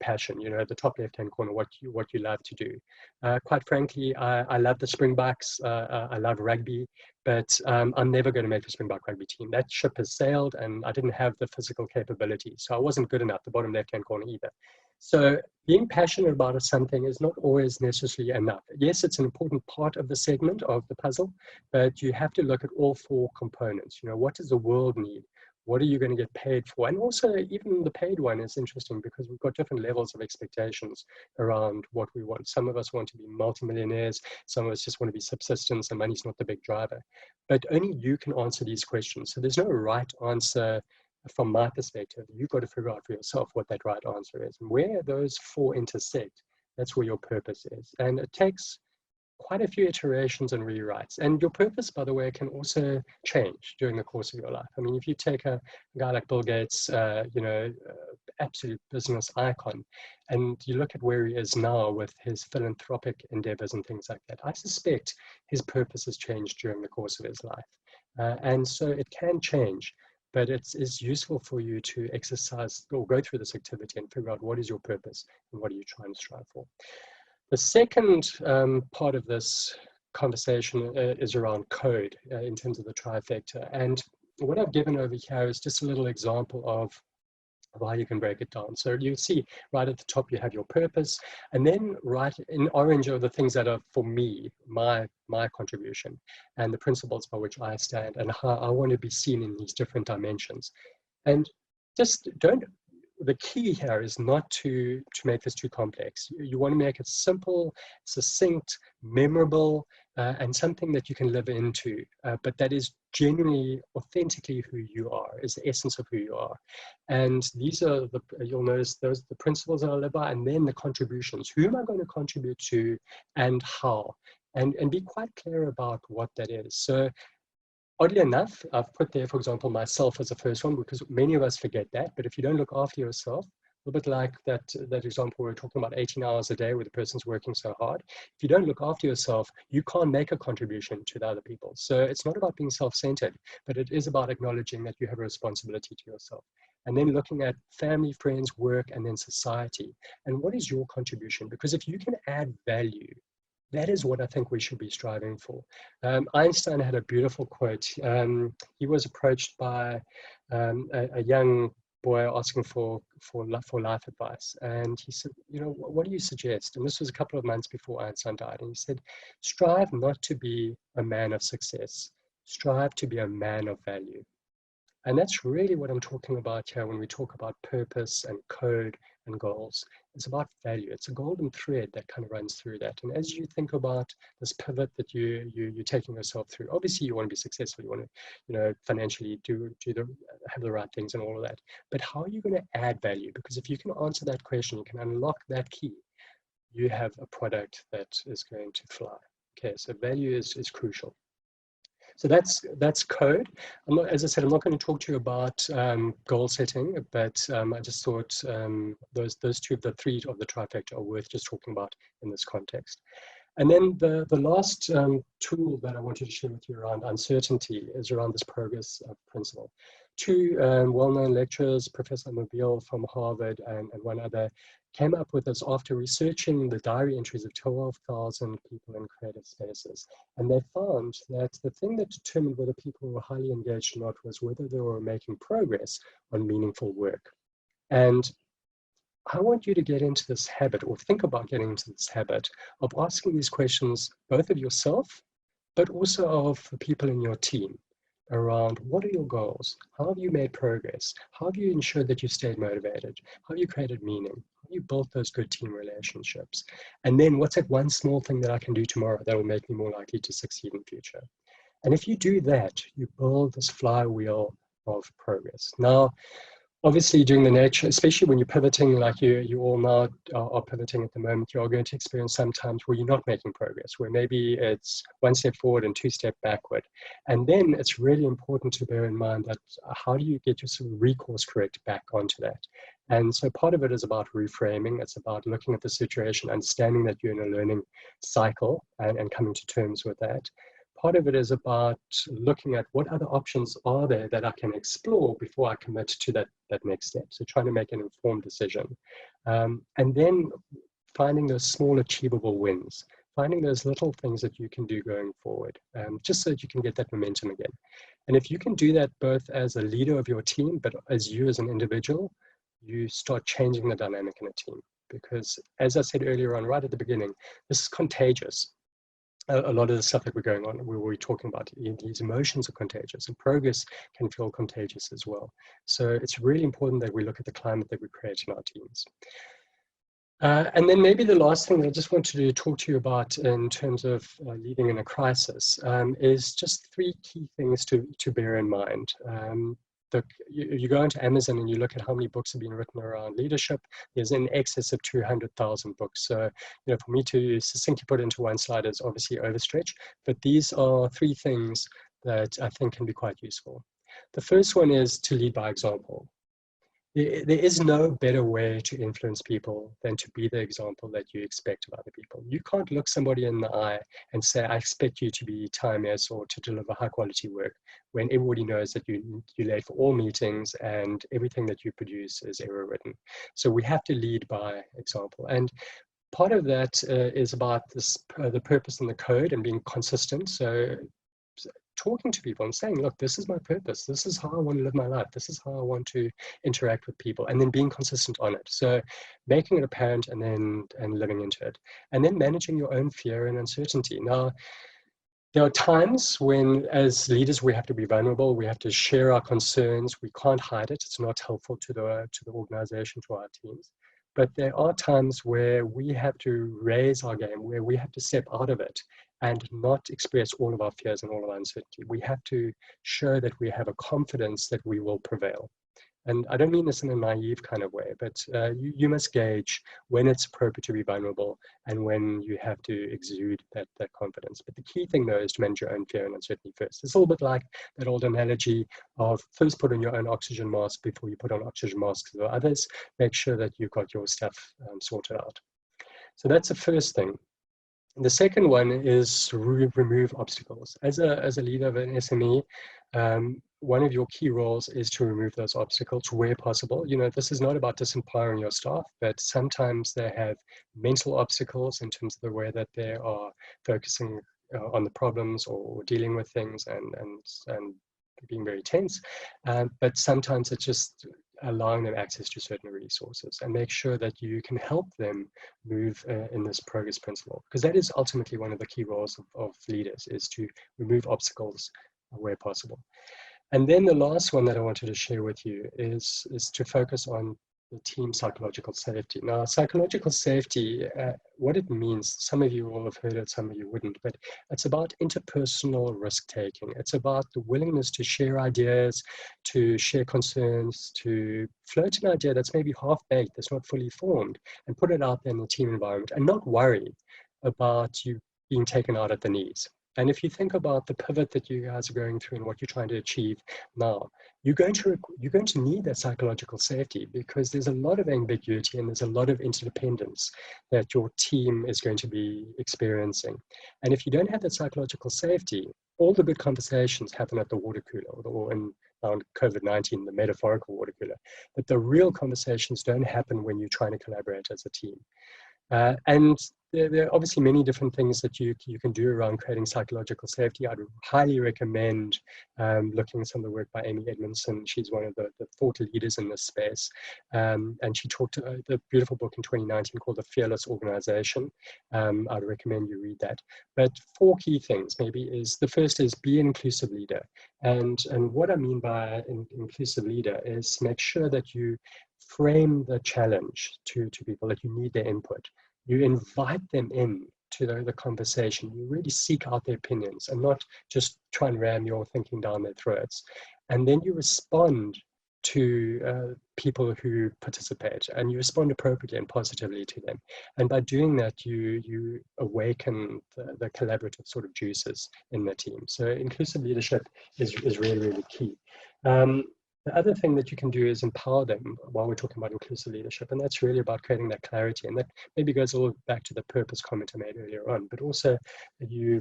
passion, the top left-hand corner, what you love to do. Quite frankly, I love the Springboks, I love rugby, but I'm never going to make the Springbok rugby team. That ship has sailed, and I didn't have the physical capability, so I wasn't good enough, the bottom left-hand corner either. So being passionate about something is not always necessarily enough. Yes, it's an important part of the segment of the puzzle, but you have to look at all 4 components. What does the world need? What are you going to get paid for? And also, even the paid one is interesting because we've got different levels of expectations around what we want. Some of us want to be multimillionaires. Some of us just want to be subsistence, and money's not the big driver. But only you can answer these questions. So there's no right answer from my perspective. You've got to figure out for yourself what that right answer is. And where those four intersect, that's where your purpose is. And it takes quite a few iterations and rewrites. And your purpose, by the way, can also change during the course of your life. I mean, if you take a guy like Bill Gates, absolute business icon, and you look at where he is now with his philanthropic endeavors and things like that, I suspect his purpose has changed during the course of his life. And so it can change, but it's useful for you to exercise or go through this activity and figure out what is your purpose and what are you trying to strive for. The second part of this conversation is around code in terms of the trifecta. And what I've given over here is just a little example of how you can break it down. So you see right at the top, you have your purpose, and then right in orange are the things that are for me, my contribution, and the principles by which I stand and how I want to be seen in these different dimensions. And just the key here is not to make this too complex. You want to make it simple, succinct, memorable, and something that you can live into, but that is genuinely, authentically who you are, is the essence of who you are. And these are you'll notice those are the principles that I live by, and then the contributions. Who am I going to contribute to and how? And be quite clear about what that is. So oddly enough, I've put there, for example, myself as the first one, because many of us forget that. But if you don't look after yourself, a little bit like that example we were talking about, 18 hours a day where the person's working so hard. If you don't look after yourself, you can't make a contribution to the other people. So it's not about being self-centered, but it is about acknowledging that you have a responsibility to yourself. And then looking at family, friends, work, and then society. And what is your contribution? Because if you can add value, that is what I think we should be striving for. Einstein had a beautiful quote. He was approached by a young boy asking for life advice. And he said, what do you suggest? And this was a couple of months before Einstein died. And he said, strive not to be a man of success. Strive to be a man of value. And that's really what I'm talking about here when we talk about purpose and code and goals. It's about value. It's a golden thread that kind of runs through that. And as you think about this pivot that you're taking yourself through, obviously you want to be successful. You want to, financially have the right things and all of that. But how are you going to add value? Because if you can answer that question, you can unlock that key. You have a product that is going to fly. Okay, so value is crucial. So that's code. As I said, I'm not going to talk to you about goal setting, but I just thought those two of the three of the trifecta are worth just talking about in this context. And then the last tool that I wanted to share with you around uncertainty is around this progress principle. Two well-known lecturers, Professor Mobile from Harvard and one other, came up with this after researching the diary entries of 12,000 people in creative spaces. And they found that the thing that determined whether people were highly engaged or not was whether they were making progress on meaningful work. And I want you to get into this habit, or think about getting into this habit, of asking these questions, both of yourself, but also of the people in your team, around what are your goals? How have you made progress? How have you ensured that you stayed motivated? How have you created meaning? How have you built those good team relationships? And then what's that one small thing that I can do tomorrow that will make me more likely to succeed in the future? And if you do that, you build this flywheel of progress. Now, obviously, during the nature, especially when you're pivoting, like you all now are pivoting at the moment, you are going to experience some times where you're not making progress, where maybe it's one step forward and two steps backward. And then it's really important to bear in mind that how do you get your sort of recourse correct back onto that? And so part of it is about reframing. It's about looking at the situation, understanding that you're in a learning cycle and coming to terms with that. Part of it is about looking at what other options are there that I can explore before I commit to that next step. So trying to make an informed decision. And then finding those small achievable wins, finding those little things that you can do going forward, just so that you can get that momentum again. And if you can do that both as a leader of your team, but as you as an individual, you start changing the dynamic in a team. Because as I said earlier on, right at the beginning, this is contagious. a lot of the stuff that we're going on, we're talking about, these emotions are contagious, and progress can feel contagious as well. So it's really important that we look at the climate that we create in our teams. And then maybe the last thing that I just wanted to talk to you about in terms of leading in a crisis is just 3 key things to bear in mind. You go into Amazon and you look at how many books have been written around leadership. There's in excess of 200,000 books. So, for me to succinctly put into one slide is obviously overstretch, but these are 3 things that I think can be quite useful. The first one is to lead by example. There is no better way to influence people than to be the example that you expect of other people. You can't look somebody in the eye and say, I expect you to be timeless or to deliver high quality work, when everybody knows that you're late for all meetings and everything that you produce is error written. So we have to lead by example. And part of that is about the purpose and the code and being consistent. So talking to people and saying, look, this is my purpose. This is how I want to live my life. This is how I want to interact with people, and then being consistent on it. So making it apparent and living into it, and then managing your own fear and uncertainty. Now, there are times when, as leaders, we have to be vulnerable. We have to share our concerns. We can't hide it. It's not helpful to the organization, to our teams. But there are times where we have to raise our game, where we have to step out of it and not express all of our fears and all of our uncertainty. We have to show that we have a confidence that we will prevail. And I don't mean this in a naive kind of way, but you must gauge when it's appropriate to be vulnerable and when you have to exude that confidence. But the key thing, though, is to manage your own fear and uncertainty first. It's a little bit like that old analogy of first put on your own oxygen mask before you put on oxygen masks for others. Make sure that you've got your stuff sorted out. So that's the first thing. The second one is remove obstacles. As a leader of an SME, one of your key roles is to remove those obstacles where possible. This is not about disempowering your staff, but sometimes they have mental obstacles in terms of the way that they are focusing on the problems or dealing with things and being very tense. But sometimes it's just allowing them access to certain resources, and make sure that you can help them move in this progress principle, because that is ultimately one of the key roles of leaders, is to remove obstacles where possible. And then the last one that I wanted to share with you is to focus on the team psychological safety. Now, psychological safety, what it means, some of you will have heard it, some of you wouldn't, but it's about interpersonal risk-taking. It's about the willingness to share ideas, to share concerns, to float an idea that's maybe half-baked, that's not fully formed, and put it out there in the team environment, and not worry about you being taken out at the knees. And if you think about the pivot that you guys are going through and what you're trying to achieve now, you're going to need that psychological safety, because there's a lot of ambiguity and there's a lot of interdependence that your team is going to be experiencing. And if you don't have that psychological safety, all the good conversations happen at the water cooler, or around COVID-19, the metaphorical water cooler. But the real conversations don't happen when you're trying to collaborate as a team. And there are obviously many different things that you can do around creating psychological safety. I'd highly recommend looking at some of the work by Amy Edmondson. She's one of the thought leaders in this space. And she talked the beautiful book in 2019 called The Fearless Organization. I'd recommend you read that. But 4 key things maybe is, the first is be an inclusive leader. And what I mean by an inclusive leader is make sure that you frame the challenge to people, that you need their input. You invite them in to the conversation. You really seek out their opinions and not just try and ram your thinking down their throats. And then you respond to people who participate, and you respond appropriately and positively to them. And by doing that, you awaken the collaborative sort of juices in the team. So inclusive leadership is really, really key. The other thing that you can do is empower them while we're talking about inclusive leadership, and that's really about creating that clarity. And that maybe goes all back to the purpose comment I made earlier on, but also you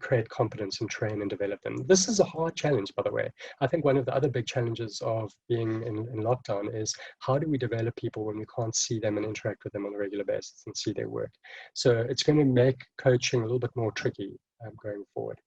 create competence and train and develop them. This is a hard challenge, by the way. I think one of the other big challenges of being in lockdown is, how do we develop people when we can't see them and interact with them on a regular basis and see their work? So it's going to make coaching a little bit more tricky going forward.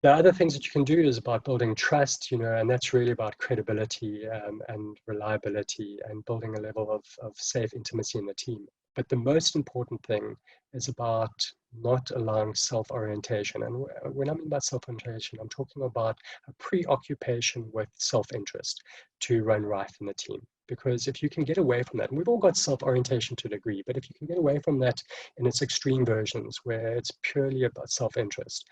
The other things that you can do is about building trust, and that's really about credibility and reliability, and building a level of safe intimacy in the team. But the most important thing is about not allowing self-orientation. And when I mean by self-orientation, I'm talking about a preoccupation with self-interest to run right in the team. Because if you can get away from that, and we've all got self-orientation to a degree, but if you can get away from that in its extreme versions, where it's purely about self-interest,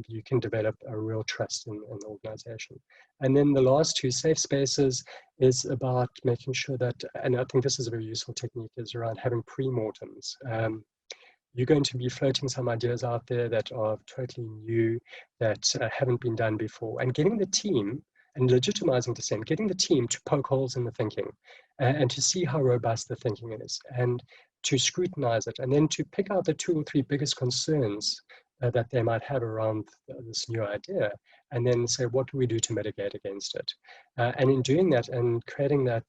you can develop a real trust in the organization. And then the last two, safe spaces, is about making sure that, and I think this is a very useful technique, is around having pre-mortems. You're going to be floating some ideas out there that are totally new, that haven't been done before, and getting the team, and legitimizing dissent, getting the team to poke holes in the thinking and to see how robust the thinking is, and to scrutinize it, and then to pick out the 2 or 3 biggest concerns that they might have around this new idea, and then say, what do we do to mitigate against it? And in doing that and creating that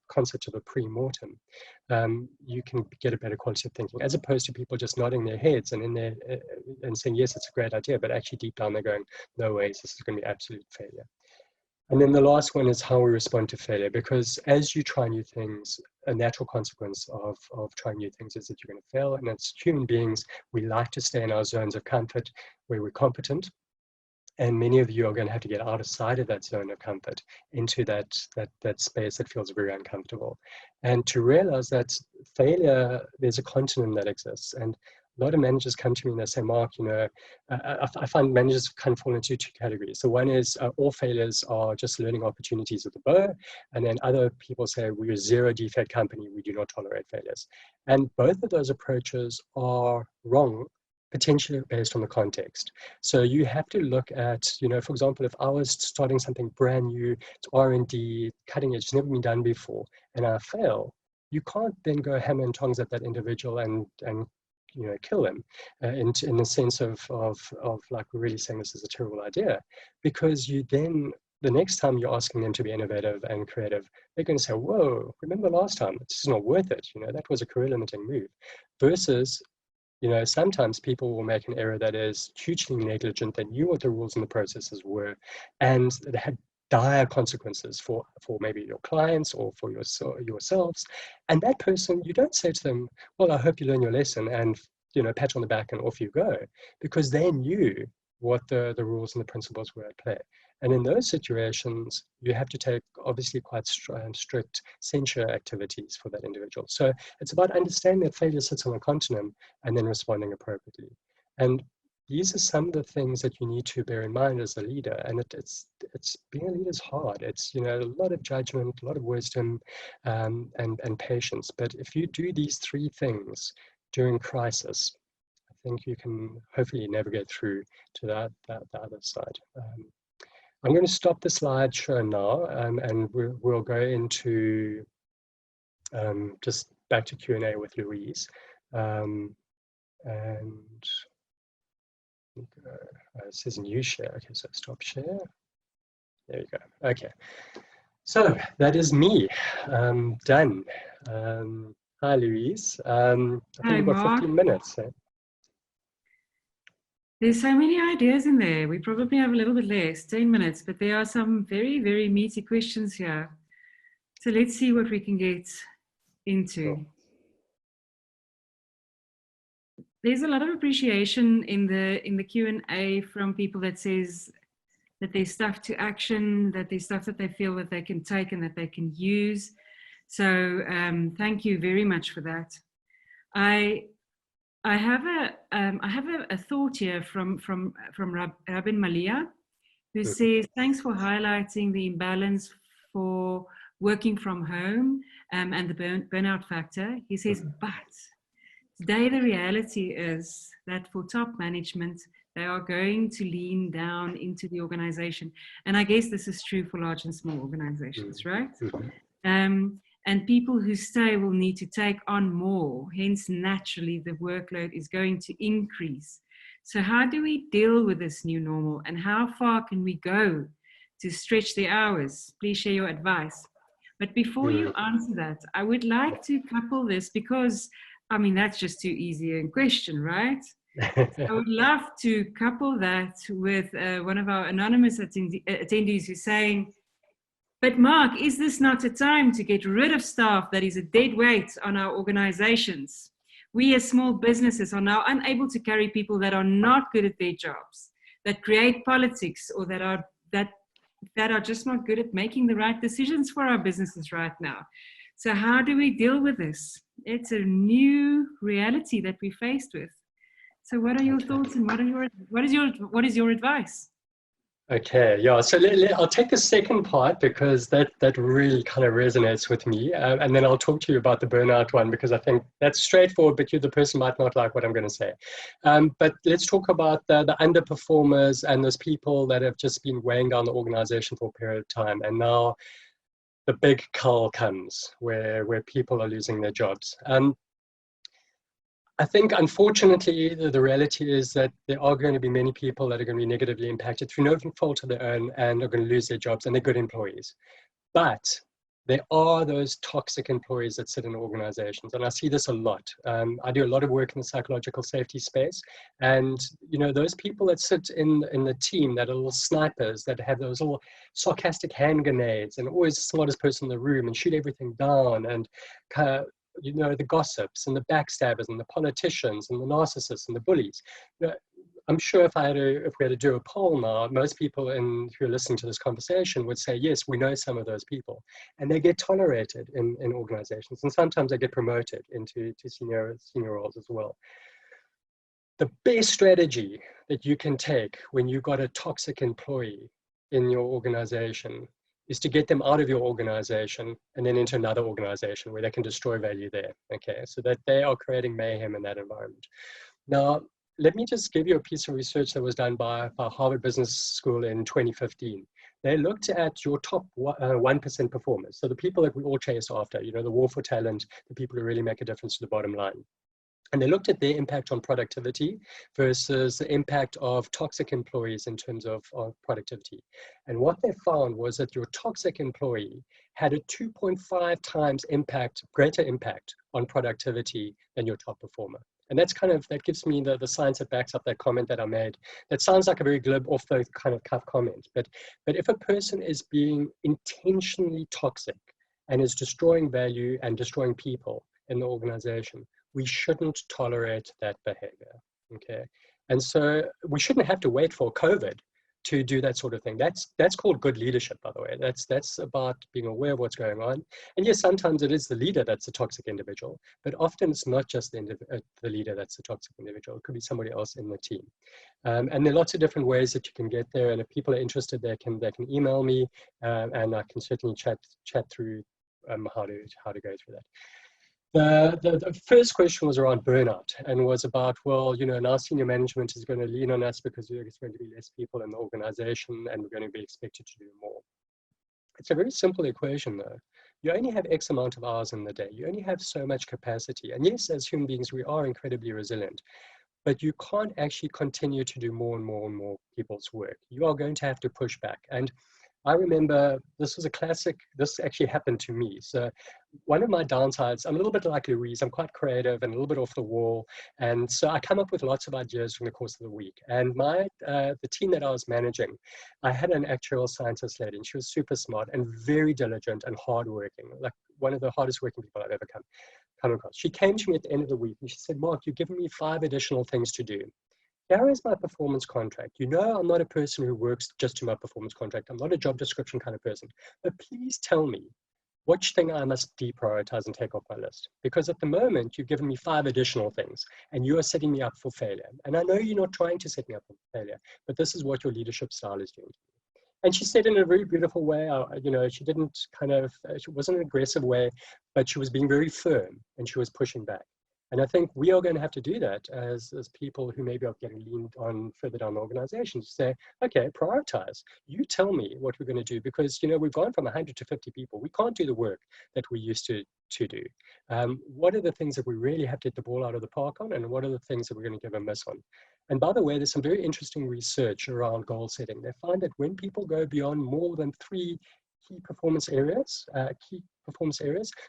concept of a pre-mortem, you can get a better quality of thinking, as opposed to people just nodding their heads and and saying, yes, it's a great idea, but actually deep down they're going, no ways, this is going to be absolute failure. And then the last one is how we respond to failure, because as you try new things, a natural consequence of trying new things is that you're going to fail. And as human beings, we like to stay in our zones of comfort where we're competent. And many of you are going to have to get outside of that zone of comfort into that space that feels very uncomfortable. And to realize that failure, there's a continuum that exists. And a lot of managers come to me and they say, Mark, you know, I find managers kind of fall into 2 categories. So one is all failures are just learning opportunities with the bow. And then other people say, we're a 0 defect company, we do not tolerate failures. And both of those approaches are wrong, potentially based on the context. So you have to look at, you know, for example, if I was starting something brand new, it's R&D, cutting edge, it's never been done before, and I fail, you can't then go hammer and tongs at that individual and you know, kill them in the sense of like really saying this is a terrible idea, because you then, the next time you're asking them to be innovative and creative, they're going to say, whoa, remember last time, it's just not worth it. You know, that was a career limiting move. Versus, you know, sometimes people will make an error that is hugely negligent. They knew what the rules and the processes were, and they had dire consequences for maybe your clients or for yourselves. And that person, you don't say to them, well, I hope you learn your lesson, and, you know, pat on the back and off you go, because they knew what the rules and the principles were at play. And in those situations, you have to take obviously quite strict censure activities for that individual. So it's about understanding that failure sits on a continuum and then responding appropriately. And these are some of the things that you need to bear in mind as a leader. And it's being a leader is hard. It's, you know, a lot of judgment, a lot of wisdom, and patience. But if you do these 3 things during crisis, I think you can hopefully navigate through to the other side. I'm going to stop the slideshow now, and we'll go into just back to Q&A with Louise. And it says new share. Okay, so stop share. There you go. Okay. So that is me, done. Hi, Louise. I think we've got 15 minutes. There's so many ideas in there. We probably have a little bit less, 10 minutes, but there are some very, very meaty questions here. So let's see what we can get into. Sure. There's a lot of appreciation in the Q&A from people that says that there's stuff to action, that there's stuff that they feel that they can take and that they can use. So thank you very much for that. I have a thought here from Rabin Malia, who says, thanks for highlighting the imbalance for working from home and the burnout factor. He says, but today the reality is that for top management, they are going to lean down into the organization. And I guess this is true for large and small organizations, right? And people who stay will need to take on more. Hence, naturally, the workload is going to increase. So how do we deal with this new normal? And how far can we go to stretch the hours? Please share your advice. But before you answer that, I would like to couple this, because, I mean, that's just too easy a question, right? I would love to couple that with one of our anonymous attendees who's saying, But Mark, is this not a time to get rid of staff that is a dead weight on our organizations? We as small businesses are now unable to carry people that are not good at their jobs, that create politics, or that are just not good at making the right decisions for our businesses right now. So how do we deal with this? It's a new reality that we're faced with. So what are your thoughts, and what is your advice? Okay, yeah, so I'll take the second part because that really kind of resonates with me. And then I'll talk to you about the burnout one because I think that's straightforward, but the person might not like what I'm going to say. But let's talk about the underperformers and those people that have just been weighing down the organization for a period of time. And now the big cull comes where people are losing their jobs. I think, unfortunately, the reality is that there are going to be many people that are going to be negatively impacted through no fault of their own and are going to lose their jobs, and they're good employees. But there are those toxic employees that sit in organizations, and I see this a lot. I do a lot of work in the psychological safety space, and those people that sit in the team that are little snipers, that have those little sarcastic hand grenades and always the smartest person in the room and shoot everything down, and the gossips and the backstabbers and the politicians and the narcissists and the bullies. I'm sure if we had to do a poll now, most people who are listening to this conversation would say, yes, we know some of those people. And they get tolerated in organizations. And sometimes they get promoted into senior roles as well. The best strategy that you can take when you've got a toxic employee in your organization is to get them out of your organization and then into another organization where they can destroy value there, okay? So that they are creating mayhem in that environment. Now, let me just give you a piece of research that was done by Harvard Business School in 2015. They looked at your top 1% performers, so the people that we all chase after, the war for talent, the people who really make a difference to the bottom line. And they looked at their impact on productivity versus the impact of toxic employees in terms of productivity. And what they found was that your toxic employee had a 2.5 times greater impact on productivity than your top performer. And that gives me the science that backs up that comment that I made. That sounds like a very glib, off the kind of cuff comment, but if a person is being intentionally toxic and is destroying value and destroying people in the organization, we shouldn't tolerate that behavior, okay? And so we shouldn't have to wait for COVID to do that sort of thing. That's called good leadership, by the way. That's about being aware of what's going on. And yes, sometimes it is the leader that's a toxic individual, but often it's not just the leader that's a toxic individual. It could be somebody else in the team. And there are lots of different ways that you can get there. And if people are interested, they can email me, and I can certainly chat through how to go through that. The first question was around burnout and was about, well, now senior management is going to lean on us because there's going to be less people in the organization and we're going to be expected to do more. It's a very simple equation though. You only have X amount of hours in the day. You only have so much capacity. And yes, as human beings, we are incredibly resilient, but you can't actually continue to do more and more and more people's work. You are going to have to push back. And I remember this actually happened to me. So one of my downsides, I'm a little bit like Louise, I'm quite creative and a little bit off the wall. And so I come up with lots of ideas from the course of the week. And the team that I was managing, I had an actuarial scientist lady, and she was super smart and very diligent and hardworking, like one of the hardest working people I've ever come across. She came to me at the end of the week and she said, Mark, you've given me 5 additional things to do. Here is my performance contract. I'm not a person who works just to my performance contract. I'm not a job description kind of person. But please tell me which thing I must deprioritize and take off my list. Because at the moment, you've given me 5 additional things and you are setting me up for failure. And I know you're not trying to set me up for failure, but this is what your leadership style is doing. And she said in a very beautiful way, she didn't she wasn't an aggressive way, but she was being very firm and she was pushing back. And I think we are going to have to do that as people who maybe are getting leaned on further down the organization to say, okay, prioritize. You tell me what we're going to do because, we've gone from 100 to 50 people. We can't do the work that we used to do. What are the things that we really have to get the ball out of the park on, and what are the things that we're going to give a miss on? And by the way, there's some very interesting research around goal setting. They find that when people go beyond more than 3 key performance areas,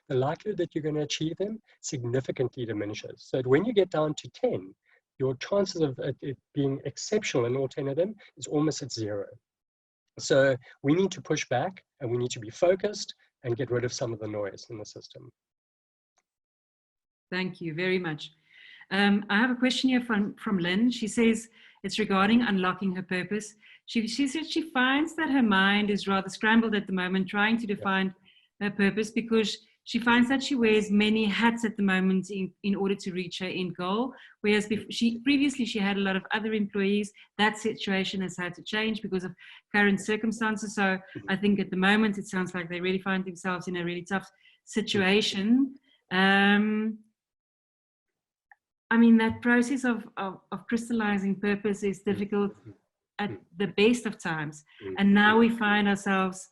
the likelihood that you're going to achieve them significantly diminishes. So when you get down to 10, your chances of it being exceptional in all 10 of them is almost at 0. So we need to push back, and we need to be focused and get rid of some of the noise in the system. Thank you very much. I have a question here from Lynn. She says it's regarding unlocking her purpose. She said she finds that her mind is rather scrambled at the moment, trying to define her purpose, because she finds that she wears many hats at the moment in order to reach her end goal. Whereas previously she had a lot of other employees. That situation has had to change because of current circumstances. So I think at the moment it sounds like they really find themselves in a really tough situation. I mean, that process of crystallizing purpose is difficult at the best of times. And now we find ourselves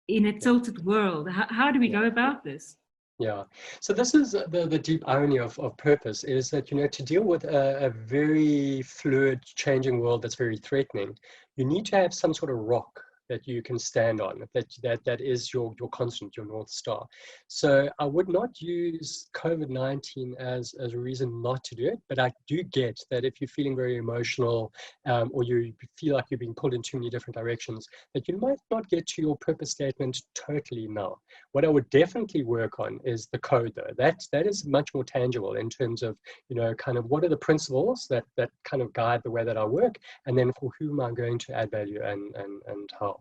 in a tilted world. How do we go about this? Yeah, so this is the deep irony of purpose, is that, you know, to deal with a very fluid, changing world that's very threatening, you need to have some sort of rock that you can stand on, that is your constant, your North Star. So I would not use COVID-19 as a reason not to do it, but I do get that if you're feeling very emotional, or you feel like you're being pulled in too many different directions, that you might not get to your purpose statement totally now. What I would definitely work on is the code, though. That is much more tangible in terms of, you know, kind of what are the principles that kind of guide the way that I work, and then for whom I'm going to add value and how.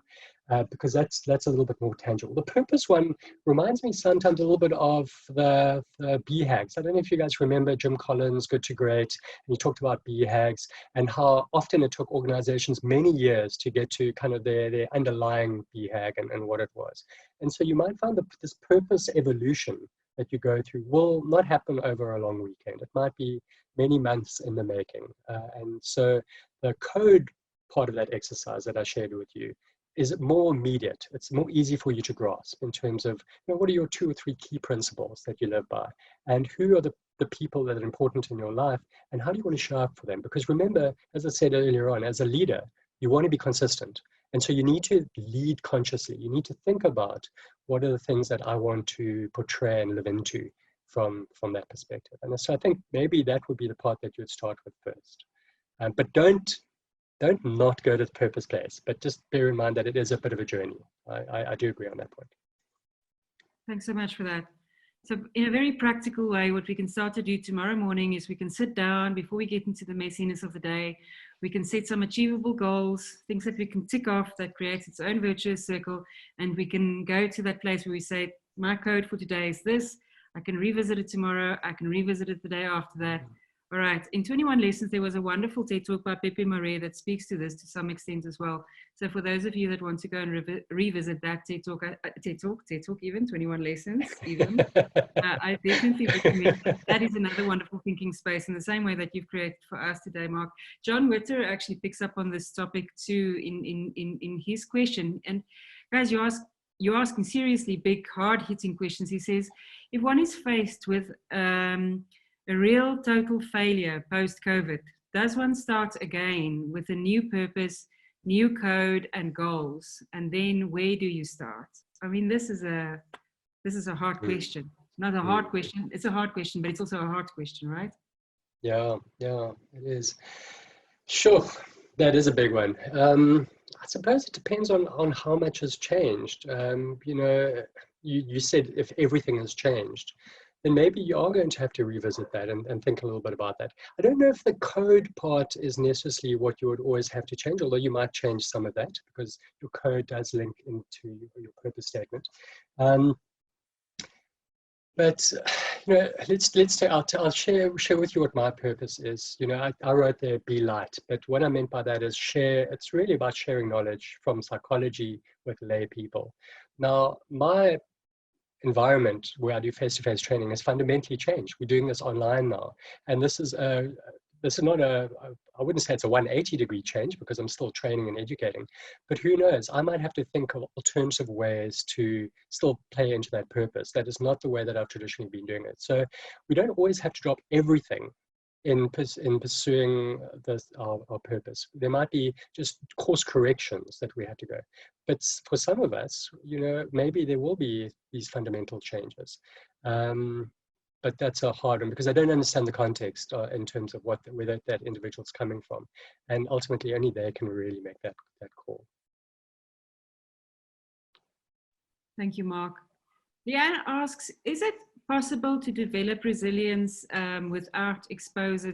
Because that's a little bit more tangible. The purpose one reminds me sometimes a little bit of the BHAGs. I don't know if you guys remember Jim Collins, Good to Great, and he talked about BHAGs and how often it took organizations many years to get to kind of their underlying BHAG and what it was. And so you might find that this purpose evolution that you go through will not happen over a long weekend. It might be many months in the making. And so the code part of that exercise that I shared with you is more immediate. It's more easy for you to grasp in terms of, you know, what are your 2 or 3 key principles that you live by, and who are the people that are important in your life, and how do you want to show up for them? Because remember, as I said earlier on, as a leader, you want to be consistent. And so you need to lead consciously. You need to think about what are the things that I want to portray and live into from that perspective. And so I think maybe that would be the part that you would start with first. But don't not go to the purpose place, but just bear in mind that it is a bit of a journey. I do agree on that point. Thanks so much for that. So in a very practical way, what we can start to do tomorrow morning is we can sit down before we get into the messiness of the day. We can set some achievable goals, things that we can tick off that creates its own virtuous circle. And we can go to that place where we say, my code for today is this. I can revisit it tomorrow. I can revisit it the day after that. All right, in 21 Lessons, there was a wonderful TED Talk by Pepe Moret that speaks to this to some extent as well. So for those of you that want to go and revisit that TED Talk even, 21 Lessons even, I definitely recommend that. Is another wonderful thinking space in the same way that you've created for us today, Mark. John Witter actually picks up on this topic too in his question. And guys, you're asking seriously big, hard-hitting questions. He says, if one is faced with a real total failure post-COVID, does one start again with a new purpose, new code and goals? And then where do you start? I mean, this is a hard question. Not a hard question. It's a hard question, but it's also a hard question, right? Yeah, it is. Sure, that is a big one. I suppose it depends on how much has changed. You know, you said if everything has changed, then maybe you are going to have to revisit that and think a little bit about that. I don't know if the code part is necessarily what you would always have to change, although you might change some of that because your code does link into your purpose statement. But you know, I'll share with you what my purpose is. You know, I wrote there, be light, but what I meant by that is share. It's really about sharing knowledge from psychology with lay people. Now, my environment where I do face-to-face training has fundamentally changed. We're doing this online now, and this is not I wouldn't say it's a 180-degree change because I'm still training and educating, but who knows, I might have to think of alternative ways to still play into that purpose. That is not the way that I've traditionally been doing it. So we don't always have to drop everything in pursuing our purpose. There might be just course corrections that we have to go. But for some of us, you know, maybe there will be these fundamental changes. But that's a hard one because I don't understand the context in terms of where that individual's coming from. And ultimately only they can really make that call. Thank you, Mark. Leanne asks, is it possible to develop resilience without exposure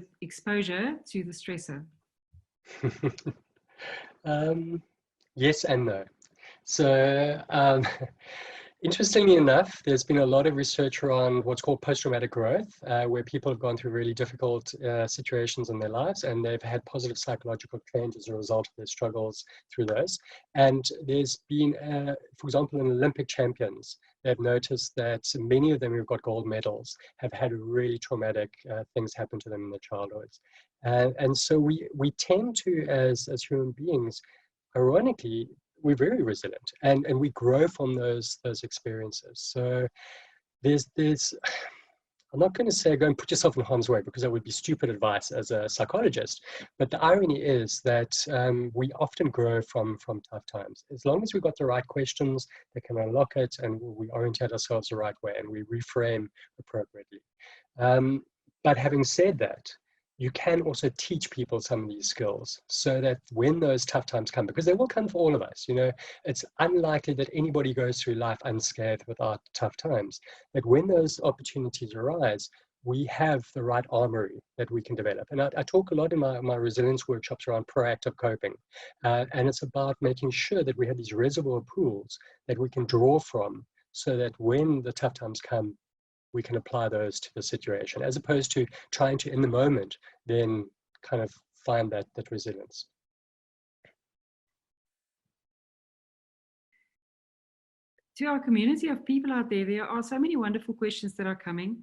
to the stressor? Yes and no. So interestingly enough, there's been a lot of research around what's called post-traumatic growth, where people have gone through really difficult situations in their lives, and they've had positive psychological change as a result of their struggles through those. And there's been, for example, in Olympic champions, they've noticed that many of them who've got gold medals have had really traumatic things happen to them in their childhoods. And so we tend to, as human beings, ironically, we're very resilient, and we grow from those experiences. So there's I'm not going to say go and put yourself in harm's way, because that would be stupid advice as a psychologist. But the irony is that we often grow from tough times, as long as we've got the right questions that can unlock it, and we orientate ourselves the right way, and we reframe appropriately. But having said that, you can also teach people some of these skills, so that when those tough times come, because they will come for all of us, you know, it's unlikely that anybody goes through life unscathed without tough times. But when those opportunities arise, we have the right armory that we can develop. And I talk a lot in my resilience workshops around proactive coping. And it's about making sure that we have these reservoir pools that we can draw from, so that when the tough times come, we can apply those to the situation, as opposed to trying to, in the moment, then kind of find that resilience. To our community of people out there, there are so many wonderful questions that are coming.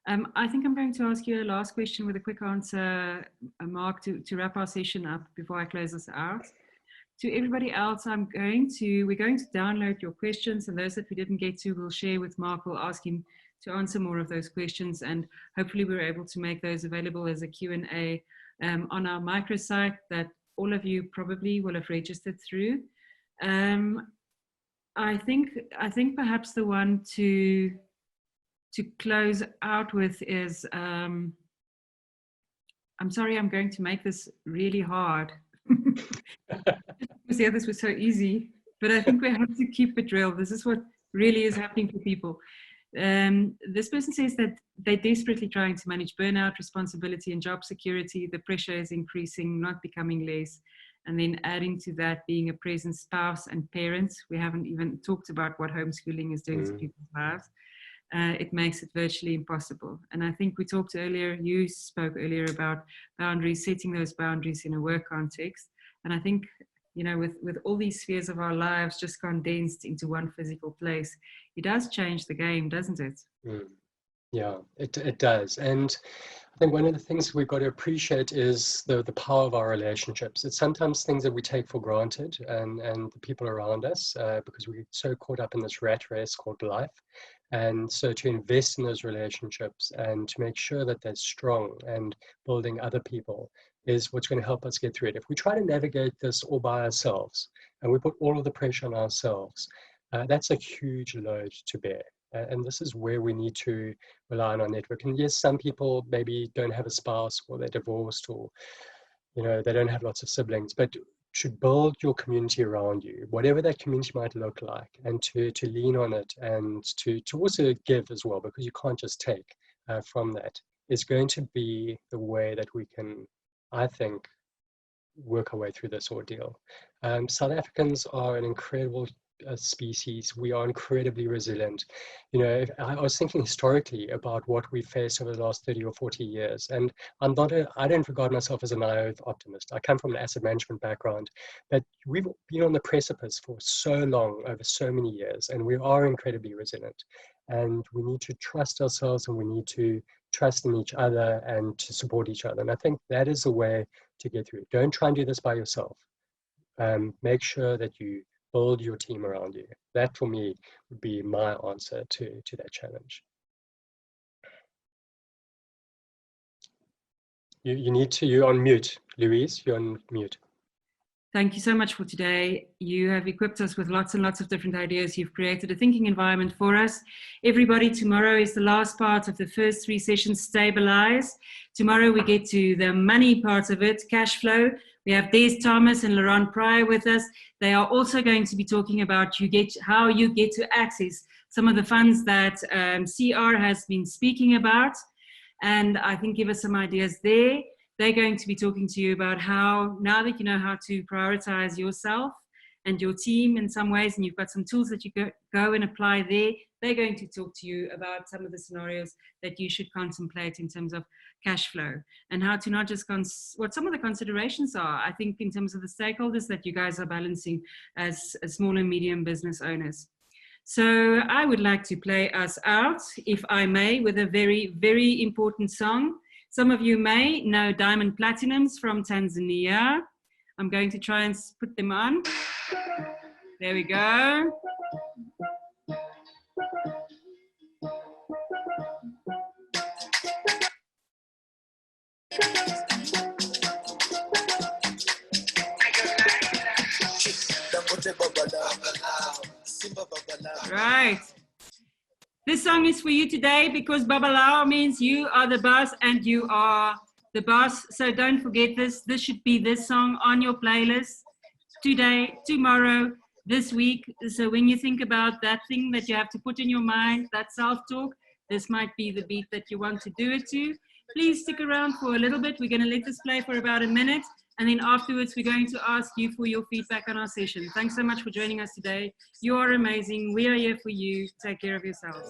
I think I'm going to ask you a last question with a quick answer, Mark, to wrap our session up before I close this out. To everybody else, we're going to download your questions, and those that we didn't get to, we'll share with Mark. We'll ask him to answer more of those questions, and hopefully we're able to make those available as a Q&A on our microsite that all of you probably will have registered through. I think perhaps the one to close out with is, I'm sorry, I'm going to make this really hard. Because the others were so easy, but I think we have to keep it real. This is what really is happening for people. This person says that they're desperately trying to manage burnout, responsibility, and job security. The pressure is increasing, not becoming less. And then adding to that, being a present spouse and parent. We haven't even talked about what homeschooling is doing to people's lives. It makes it virtually impossible. And I think we talked earlier, you spoke earlier about boundaries, setting those boundaries in a work context. And I think, you know, with all these spheres of our lives just condensed into one physical place, it does change the game, doesn't it? Yeah, it does. And I think one of the things we've got to appreciate is the power of our relationships. It's sometimes things that we take for granted, and the people around us, because we get so caught up in this rat race called life. And so to invest in those relationships and to make sure that they're strong and building other people is what's going to help us get through it. If we try to navigate this all by ourselves and we put all of the pressure on ourselves, that's a huge load to bear. And this is where we need to rely on our network. And yes, some people maybe don't have a spouse, or they're divorced, or, you know, they don't have lots of siblings, but to build your community around you, whatever that community might look like, and to lean on it, and to also give as well, because you can't just take from that, is going to be the way that we can, I think, work our way through this ordeal. South Africans are an incredible species. We are incredibly resilient. You know, I was thinking historically about what we faced over the last 30 or 40 years, and I don't regard myself as a naive optimist. I come from an asset management background, but we've been on the precipice for so long, over so many years, and we are incredibly resilient. And we need to trust ourselves, and we need to trust in each other and to support each other. And I think that is the way to get through it. Don't try and do this by yourself. Make sure that you build your team around you. That, for me, would be my answer to that challenge. You're on mute, Louise. You're on mute. Thank you so much for today. You have equipped us with lots and lots of different ideas. You've created a thinking environment for us. Everybody, tomorrow is the last part of the first 3 sessions, Stabilize. Tomorrow we get to the money part of it, cash flow. We have Des Thomas and Laurent Pryor with us. They are also going to be talking about how you get to access some of the funds that CR has been speaking about, and I think give us some ideas there. They're going to be talking to you about how, now that you know how to prioritize yourself and your team in some ways, and you've got some tools that you go and apply there, they're going to talk to you about some of the scenarios that you should contemplate in terms of cash flow, and how to not just, what some of the considerations are, I think, in terms of the stakeholders that you guys are balancing as small and medium business owners. So I would like to play us out, if I may, with a very, very important song. Some of you may know Diamond Platinums from Tanzania. I'm going to try and put them on. There we go. Right. This song is for you today because Babalao means you are the boss and you are the boss. So don't forget this. This should be this song on your playlist today, tomorrow, this week. So when you think about that thing that you have to put in your mind, that self-talk, this might be the beat that you want to do it to. Please stick around for a little bit. We're going to let this play for about a minute. And then afterwards, we're going to ask you for your feedback on our session. Thanks so much for joining us today. You are amazing. We are here for you. Take care of yourselves.